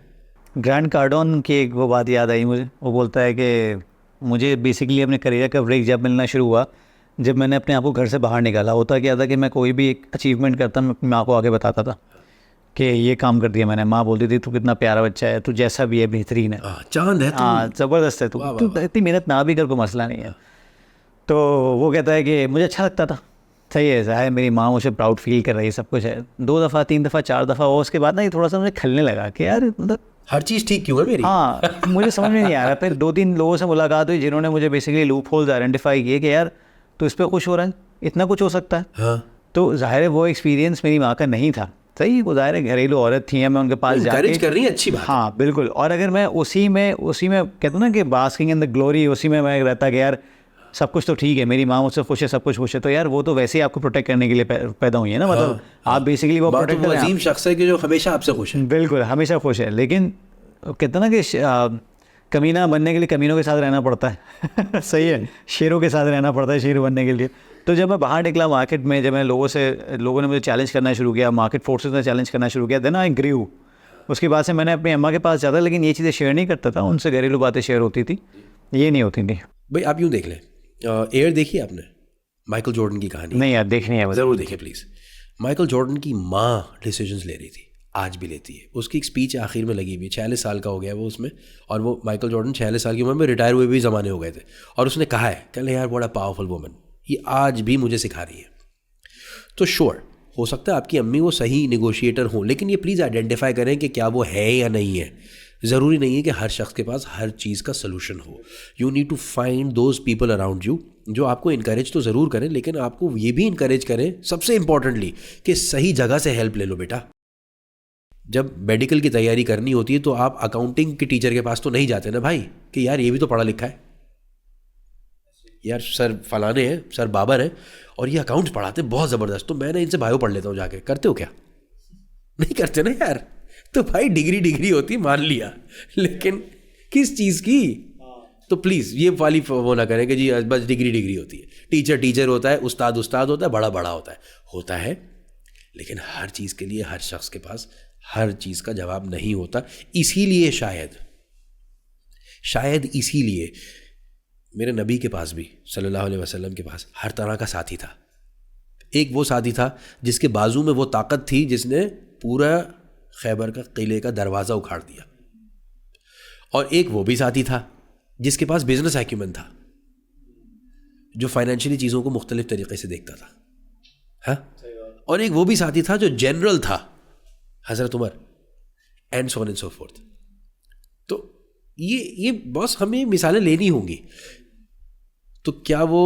ग्रैंड कार्डोन की एक वो बात याद आई मुझे. वो बोलता है कि मुझे बेसिकली अपने करियर का ब्रेक जब मिलना शुरू हुआ, जब मैंने अपने आप को घर से बाहर निकाला. होता क्या था कि मैं कोई भी एक अचीवमेंट करता, मैं अपनी माँ को आगे बताता था कि ये काम कर दिया मैंने. माँ बोलती थी तू कितना प्यारा बच्चा है, तू जैसा भी है बेहतरीन है, चांद है, हाँ ज़बरदस्त है, तू इतनी मेहनत ना भी कर, कोई मसला नहीं है. तो वो कहता है कि मुझे अच्छा लगता था. सही है, ऐसा है, मेरी माँ मुझे प्राउड फील कर रही है, सब कुछ है. 2 दफ़ा 3 दफ़ा 4 दफ़ा और उसके बाद ना ये थोड़ा सा मुझे खलने लगा कि यार मतलब हर चीज़ ठीक क्यों है मेरी. हाँ, मुझे समझ में नहीं आ रहा. फिर 2-3 लोगों से मुलाकात हुई जिन्होंने मुझे बेसिकली लूप होल्स आइडेंटिफाई किए कि यार तो इस पर खुश हो रहा है, इतना कुछ हो सकता है. हाँ. तो जाहिर है वो एक्सपीरियंस मेरी माँ का नहीं था. सही, वो जाहिर है घरेलू औरत थी, मैं उनके पास जाके कर रही है, अच्छी बात. हाँ बिल्कुल. और अगर मैं उसी में कहता हूँ ना कि बास्किंग इन द ग्लोरी, उसी में मैं रहता कि यार सब कुछ तो ठीक है, मेरी माँ मुझसे खुश है, सब कुछ खुश है, तो यार वो तो वैसे ही आपको प्रोटेक्ट करने के लिए पैदा हुई है ना, मतलब आप बेसिकली वो बात तो प्रोटेक्टर वो हैं अजीम शख्स है कि जो हमेशा आपसे खुश है। बिल्कुल हमेशा खुश है, लेकिन कहते हैं ना कि कमीना बनने के लिए कमीनों के साथ रहना पड़ता है सही है, शेरों के साथ रहना पड़ता है शेर बनने के लिए। तो जब मैं बाहर निकला मार्केट में, जब मैं लोगों ने मुझे चैलेंज करना शुरू किया, मार्केट फोर्सेस ने चैलेंज करना शुरू किया, देन आई ग्रीव। उसके बाद से मैंने अपनी अम्मा के पास जाता, लेकिन ये चीज़ें शेयर नहीं करता था, उनसे घरेलू बातें शेयर होती थी, ये नहीं होती थी। भाई आप यूँ देख लें, एयर देखी आपने, माइकल जॉर्डन की कहानी? नहीं यार, देखनी है मुझे। ज़रूर देखें प्लीज़। माइकल जॉर्डन की माँ डिसीजंस ले रही थी, आज भी लेती है। उसकी एक स्पीच आखिर में लगी हुई, 46 साल का हो गया वो उसमें, और वो माइकल जॉर्डन 46 साल की उम्र में रिटायर हुए भी ज़माने हो गए थे, और उसने कहा है कल यार बड़ा पावरफुल वुमन, ये आज भी मुझे सिखा रही है। तो श्योर हो सकता है आपकी अम्मी वो सही निगोशिएटर हों, लेकिन ये प्लीज़ आइडेंटिफाई करें कि क्या वो है या नहीं है। ज़रूरी नहीं है कि हर शख्स के पास हर चीज़ का सलूशन हो। You need to find those people around you जो आपको इनकरेज तो ज़रूर करें, लेकिन आपको ये भी इनकरेज करें सबसे इंपॉर्टेंटली कि सही जगह से हेल्प ले लो बेटा। जब मेडिकल की तैयारी करनी होती है तो आप अकाउंटिंग के टीचर के पास तो नहीं जाते ना भाई कि यार ये भी तो पढ़ा लिखा है, यार सर फलाने हैं, सर बाबर हैं और ये अकाउंट्स पढ़ाते बहुत ज़बरदस्त, तो मैं ना इनसे बायो पढ़ लेता हूँ जाके। करते हो क्या? नहीं करते ना यार। तो भाई डिग्री होती मान लिया, लेकिन किस चीज़ की? तो प्लीज़ ये वाली वो ना करें कि जी बस डिग्री होती है। टीचर होता है, उस्ताद होता है, बड़ा होता है, लेकिन हर चीज़ के लिए हर शख्स के पास हर चीज़ का जवाब नहीं होता। इसीलिए शायद इसीलिए मेरे नबी के पास भी सल्लल्लाहु अलैहि वसल्लम के पास हर तरह का साथी था। एक वो साथी था जिसके बाजू में वो ताकत थी जिसने पूरा खैबर का किले का दरवाज़ा उखाड़ दिया, और एक वो भी साथी था जिसके पास बिजनेस एक्यूमेंट था, जो फाइनेंशियली चीज़ों को मुख्तलिफ तरीके से देखता था, हाँ। और एक वो भी साथी था जो जनरल था, हज़रत Umar, and so on and so forth. तो ये बॉस हमें मिसालें लेनी होंगी। तो क्या वो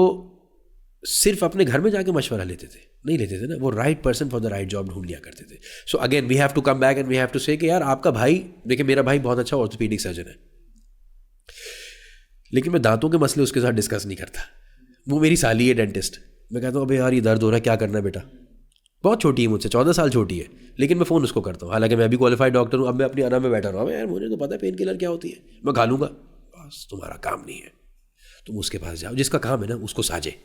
सिर्फ अपने घर में जाके मशवरा लेते थे? नहीं लेते थे ना, वो right person for the right job ढूंढ लिया करते थे। So again we have to come back and we have to say कि यार आपका भाई, देखिए मेरा भाई बहुत अच्छा ऑर्थोपीडिक सर्जन है, लेकिन मैं दांतों के मसले उसके साथ डिस्कस नहीं करता। वो मेरी साली है डेंटिस्ट, मैं कहता हूँ अबे यार ये दर्द हो रहा है, क्या करना है बेटा? बहुत छोटी है मुझसे, 14 साल छोटी है, लेकिन मैं फ़ोन उसको करता हूँ। हालांकि मैं भी क्वालिफाइड डॉक्टर हूँ। अब मैं अपनी आराम में बैठा रहा हूँ, यार मुझे तो पता है पेन किलर क्या होती है, मैं खा लूँगा। बस तुम्हारा काम नहीं है, तुम उसके पास जाओ, जिसका काम है ना उसको साझे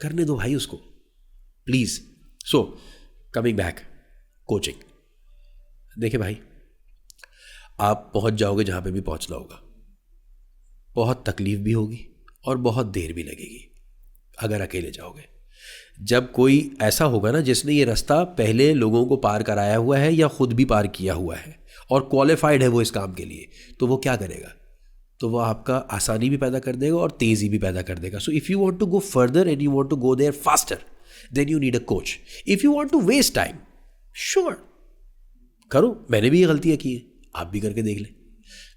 करने दो भाई उसको, please. So coming back, coaching. देखिए भाई, आप पहुँच जाओगे जहाँ पे भी पहुँचना होगा, बहुत तकलीफ भी होगी और बहुत देर भी लगेगी अगर अकेले जाओगे। जब कोई ऐसा होगा ना जिसने ये रास्ता पहले लोगों को पार कराया हुआ है या खुद भी पार किया हुआ है और क्वालिफाइड है वो इस काम के लिए, तो वो क्या करेगा? तो वो आपका आसानी भी पैदा कर देगा और तेज़ी भी पैदा कर देगा। So if you want to go further and you want to go there faster, then you need a coach. If you want to waste time, sure करो, मैंने भी ये गलतियाँ की हैं, आप भी करके देख लें।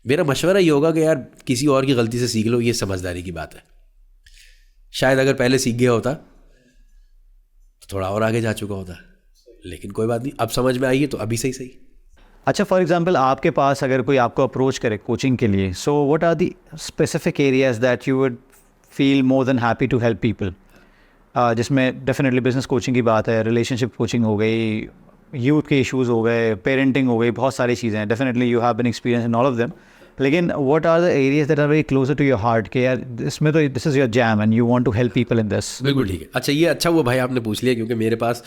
मेरा मशवरा ये होगा कि यार किसी और की गलती से सीख लो, ये समझदारी की बात है। शायद अगर पहले सीख गया होता तो थोड़ा और आगे जा चुका होता, लेकिन कोई बात नहीं, अब समझ में आई है तो अभी सही। अच्छा, फॉर एग्जांपल आपके पास अगर कोई आपको अप्रोच करे कोचिंग के लिए, so what are the specific areas that you would feel more than happy to help people? जिसमें डेफिनेटली बिजनेस कोचिंग की बात है, रिलेशनशिप कोचिंग हो गई, यूथ के इश्यूज़ हो गए, पेरेंटिंग हो गई, बहुत सारी चीज़ें हैं। Definitely you have been experience in all of them, लेकिन what are the areas that are very closer to your heart के यार इसमें तो this is your jam and you want to help people in this? बिल्कुल ठीक है। अच्छा, ये अच्छा हुआ भाई आपने पूछ लिया, क्योंकि मेरे पास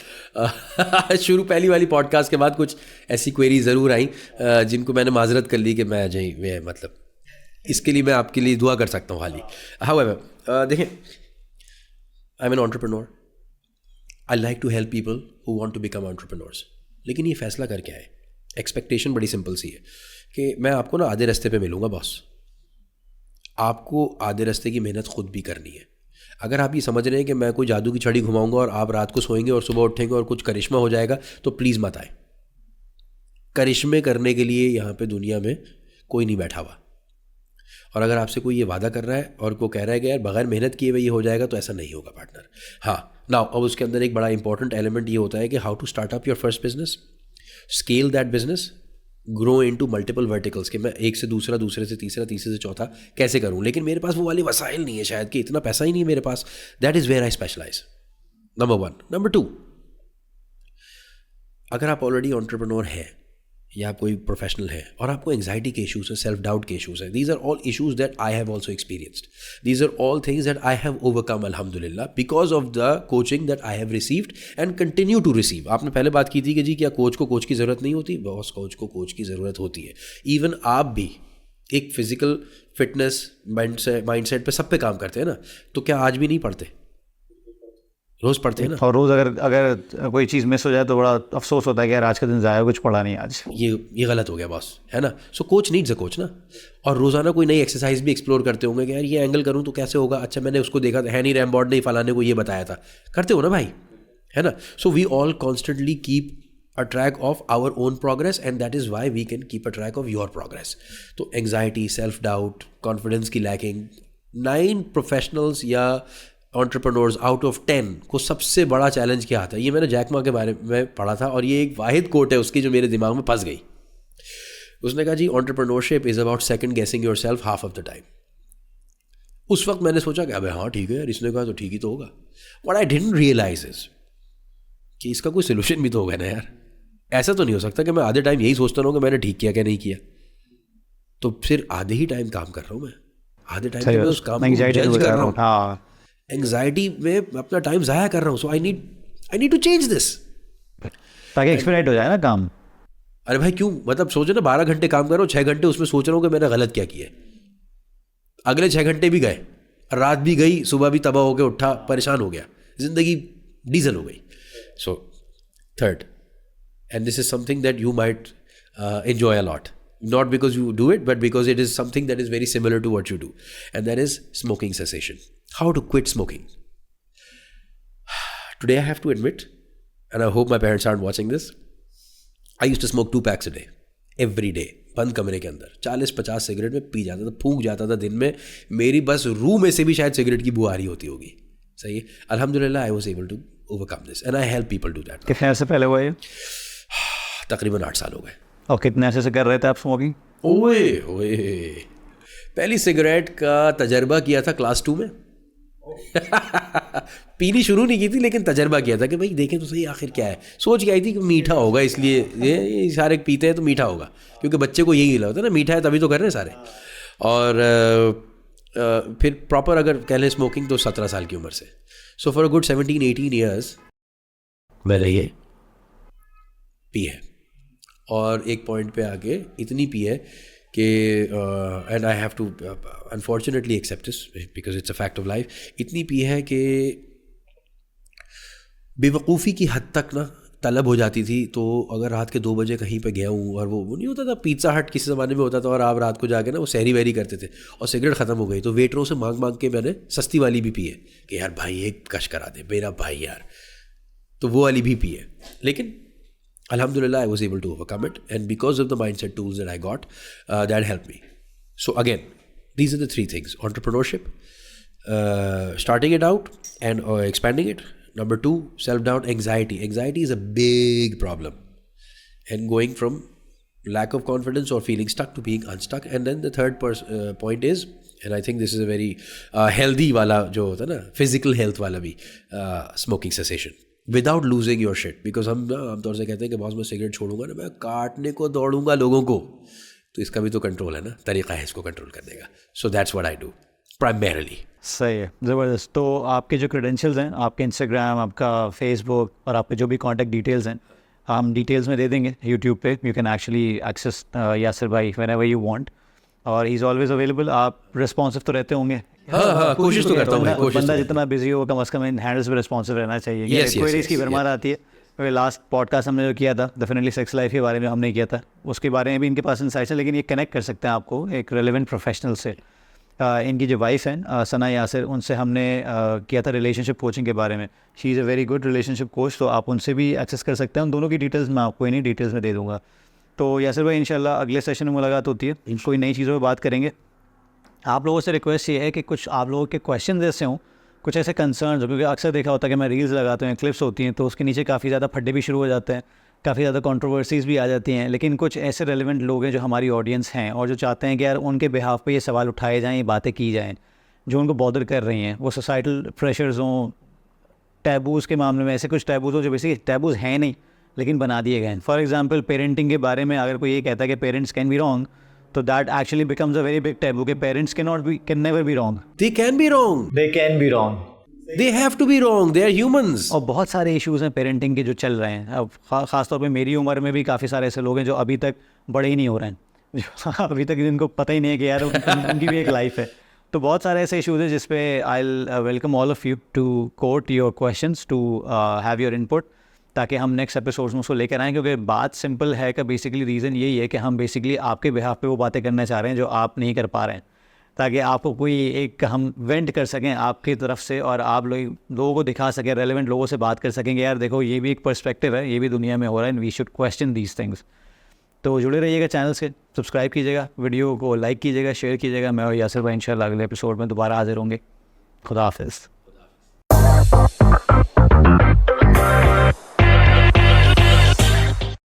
शुरू पहली वाली पॉडकास्ट के बाद कुछ ऐसी क्वेरी ज़रूर आई जिनको मैंने माजरत कर ली कि मैं मतलब इसके लिए मैं आपके लिए दुआ कर सकता हूँ खाली। हाउएवर देखें, I am an entrepreneur, I like to help people who want to become entrepreneurs. लेकिन ये फैसला करके आए, एक्सपेक्टेशन बड़ी सिंपल सी है कि मैं आपको ना आधे रास्ते पे मिलूँगा बॉस, आपको आधे रास्ते की मेहनत खुद भी करनी है। अगर आप ये समझ रहे हैं कि मैं कोई जादू की छड़ी घुमाऊंगा और आप रात को सोएंगे और सुबह उठेंगे और कुछ करिश्मा हो जाएगा, तो प्लीज़ मत आए। करिश्मे करने के लिए यहाँ पे दुनिया में कोई नहीं बैठा हुआ, और अगर आपसे कोई ये वादा कर रहा है और को कह रहा है कि यार बगैर मेहनत किए हुए ये हो जाएगा, तो ऐसा नहीं होगा पार्टनर। हाँ, नाउ अब उसके अंदर एक बड़ा इंपॉर्टेंट एलिमेंट ये होता है कि how to start up your first business, scale that business grow into multiple verticals कि मैं एक से दूसरा, दूसरे से तीसरा, तीसरे से चौथा कैसे करूं, लेकिन मेरे पास वो वाली वसाइल नहीं है शायद, कि इतना पैसा ही नहीं है मेरे पास. That is where I specialise. Number 1. Number 2, अगर आप ऑलरेडी एंटरप्रेन्योर हैं या आप कोई प्रोफेशनल है और आपको एंजाइटी के इशूज़ है, सेल्फ डाउट के इशूज़ हैं, these are all issues that I have also experienced. These are all things that I have overcome अल्हम्दुलिल्लाह because of the coaching that I have received and continue to receive. आपने पहले बात की थी कि जी क्या कोच को कोच की ज़रूरत नहीं होती? बॉस कोच को कोच की ज़रूरत होती है. इवन आप भी एक फिजिकल फिटनेस माइंडसेट पे सब पे काम करते हैं ना, तो क्या आज भी नहीं पढ़ते? रोज़ पढ़ते हैं ना. और रोज़ अगर कोई चीज़ मिस हो जाए तो बड़ा अफसोस होता है कि यार आज का दिन ज़ाया, कुछ पढ़ा नहीं आज. ये गलत हो गया बॉस, है ना. सो कोच नीड्स अ कोच ना. और रोज़ाना कोई नई एक्सरसाइज भी एक्सप्लोर करते होंगे कि यार ये एंगल करूँ तो कैसे होगा, अच्छा मैंने उसको देखा था, हैनी रैमबॉर्ड ने फलाने को ये बताया था, करते हो ना भाई, है ना. So we all constantly keep a track of our own progress and that is why we can keep a track of your progress. तो anxiety, self doubt, confidence की lacking, 9 प्रोफेशनल्स या entrepreneurs out of 10 को सबसे बड़ा challenge क्या आता है, ये मैंने जैक मा के बारे में पढ़ा था और ये एक वाहिद कोट है उसकी जो मेरे दिमाग में फंस गई. उसने कहा जी entrepreneurship is about second guessing yourself half of the time. उस वक्त मैंने सोचा कि अबे हाँ ठीक है यार, इसने कहा तो ठीक ही तो होगा. What I didn't realize is कि इसका कोई सोल्यूशन भी तो होगा ना यार. ऐसा तो नहीं हो सकता कि मैं आधे टाइम यही सोचता रहूँ कि मैंने ठीक किया क्या नहीं किया. तो फिर आधे ही टाइम काम कर रहा हूँ मैं, आधे टाइम मैं उस काम को जज कर रहा हूँ, एंग्जाइटी में अपना टाइम ज़ाया कर रहा हूँ. So I need to change this ताकि एक्सपीरियंट हो जाए ना काम. अरे भाई क्यों, मतलब सोचो ना 12 घंटे काम कर रहा हूँ, 6 घंटे उसमें सोच रहा हूँ कि मैंने गलत क्या किया. अगले 6 घंटे भी गए, रात भी गई, सुबह भी तबाह होकर उठा, परेशान हो गया, ज़िंदगी डीजल हो गई. So third, and this is something that you might enjoy a lot, not because you do it but because it is something that is very similar to what you do, and that is smoking cessation. How to quit smoking. Today I have to admit, and I hope my parents aren't watching this, I used to smoke 2 packs a day, every day, बंद कमरे के अंदर 40-50 cigarette में P जाता था, फूंक जाता था दिन में. मेरी बस रूह में से भी शायद सिगरेट की बू आ रही होती होगी. सही है, अल्हम्दुलिल्लाह I was able to overcome this and I help people do that. कितने अर्से पहले हुआ ये? तकरीबन 8 साल हो गए. और कितने ऐसे से कर रहे थे आप स्मोकिंग? ओए पहली सिगरेट का तजर्बा किया था क्लास 2 में. पीनी शुरू नहीं की थी लेकिन तजर्बा किया था कि भाई देखें तो सही आखिर क्या है. सोच के आई थी कि मीठा होगा, इसलिए ये सारे पीते हैं तो मीठा होगा, क्योंकि बच्चे को यही लगता है ना, मीठा है तभी तो कर रहे हैं सारे. और फिर प्रॉपर अगर कह लें स्मोकिंग तो 17 साल की उम्र से. So for a good 17-18 years मैंने ये पी है. और एक पॉइंट पे आके इतनी पी है कि and I have to unfortunately accept this because it's a fact of life, इतनी पी है कि बेवकूफ़ी की हद तक ना तलब हो जाती थी. तो अगर रात के 2 बजे कहीं पे गया हूँ और वो नहीं होता था, पिज़्ज़ा हट किसी ज़माने में होता था और आप रात को जाके ना वो सहरी वहरी करते थे और सिगरेट ख़त्म हो गई तो वेटरों से मांग के मैंने सस्ती वाली भी पी है कि यार भाई एक कश करा दे मेरा भाई यार, तो वो वाली भी पी है. लेकिन Alhamdulillah, I was able to overcome it, and because of the mindset tools that I got, that helped me. So again, these are the 3 things: entrepreneurship, starting it out, and expanding it. Number 2, self-doubt, anxiety. Anxiety is a big problem, and going from lack of confidence or feeling stuck to being unstuck. And then the third point is, and I think this is a very healthy wala jo hota na, physical health wala bhi, smoking cessation. Without losing your shit. Because हम ना आमतौर से कहते हैं कि boss मैं cigarette छोड़ूंगा ना मैं काटने को दौड़ूंगा लोगों को, तो इसका भी तो कंट्रोल है ना, तरीका है इसको कंट्रोल करने का. So that's what I do primarily. सही है, ज़बरदस्त. तो आपके जो क्रेडेंशियल्स हैं, आपके इंस्टाग्राम, आपका फेसबुक और आपके जो भी कॉन्टैक्ट डिटेल्स हैं हम डिटेल्स में दे देंगे यूट्यूब पे. You can actually access Yasir भाई व्हेनेवर यू वांट, और ही इज़ ऑलवेज अवेलेबल. आप रिस्पॉन्सिव तो रहते होंगे? हाँ, कोशिश तो करता हूँ. बंदा जितना बिजी हो कम से कम इन हैंडल्स पे रिस्पॉन्सिव रहना चाहिए. कोई इसकी भरमार आती है. लास्ट पॉडकास्ट हमने जो किया था डेफिनेटली सेक्स लाइफ के बारे में हमने किया था, उसके बारे में भी इनके पास इंसाइट्स हैं, लेकिन ये कनेक्ट कर सकते हैं आपको एक रेलेवेंट प्रोफेशनल से. इनकी जो वाइफ हैं सना यासिर, उनसे हमने किया था रिलेशनशिप कोचिंग के बारे में. She is a very good relationship coach, तो आप उनसे भी एक्सेस कर सकते हैं. उन दोनों की डिटेल्स मैं आपको इन्हीं डिटेल्स में दे दूँगा. तो यासिर भाई इंशाल्लाह अगले सेशन में मुलाकात होती है, कोई नई चीज़ों पर बात करेंगे. आप लोगों से रिक्वेस्ट ये है कि कुछ आप लोगों के क्वेश्चन ऐसे हों, कुछ ऐसे कंसर्न्स हो, क्योंकि अक्सर देखा होता है कि मैं रील्स लगाता हूँ, क्लिप्स होती हैं, तो उसके नीचे काफ़ी ज़्यादा फड्डे भी शुरू हो जाते हैं. काफ़ी ज़्यादा कंट्रोवर्सीज़ भी आ जाती हैं, लेकिन कुछ ऐसे रेलेवेंट लोग हैं जो हमारी ऑडियंस हैं और जो चाहते हैं कि यार उनके बिहाफ पे ये सवाल उठाए जाएँ, ये बातें की जाएँ जो उनको बॉदर कर रही हैं। वो सोसाइटल प्रेशर्स हों, टैबूज़ के मामले में, ऐसे कुछ टैबूज़ हो जो बेसिकली टैबूज़ हैं नहीं लेकिन बना दिए गए हैं। फॉर एग्जांपल पेरेंटिंग के बारे में अगर कोई ये कहता है कि पेरेंट्स कैन बी रॉन्ग, तो that actually becomes a very big taboo कि parents can never be wrong. They can be wrong. They can be wrong. They have to be wrong. They are humans. और बहुत सारे issues हैं parenting के जो चल रहे हैं। अब ख़ास तौर पे मेरी उम्र में भी काफ़ी सारे ऐसे लोग हैं जो अभी तक बड़े ही नहीं हो रहे हैं, जो अभी तक जिनको पता ही नहीं है कि यार उनकी भी एक लाइफ है। तो बहुत सारे ऐसे इश्यूज़ हैं जिस पे I welcome all of you to quote your questions, to have your input, ताकि हम नेक्स्ट एपिसोड्स में उसको लेकर आएँ। क्योंकि बात सिंपल है कि बेसिकली रीज़न यही है कि हम बेसिकली आपके बिहाफ पे वो बातें करना चाह रहे हैं जो आप नहीं कर पा रहे हैं, ताकि आपको कोई एक हम वेंट कर सकें आपकी तरफ से और आप लोगों को दिखा सकें, रेलेवेंट लोगों से बात कर सकेंगे, यार देखो ये भी एक पर्सपेक्टिव है, ये भी दुनिया में हो रहा है, and we should question these things. तो जुड़े रहिएगा चैनल से, सब्सक्राइब कीजिएगा, वीडियो को लाइक कीजिएगा, शेयर कीजिएगा। मैं और यासिर भाई इंशाल्लाह अगले एपिसोड में दोबारा हाजिर होंगे। खुदा हाफिज़।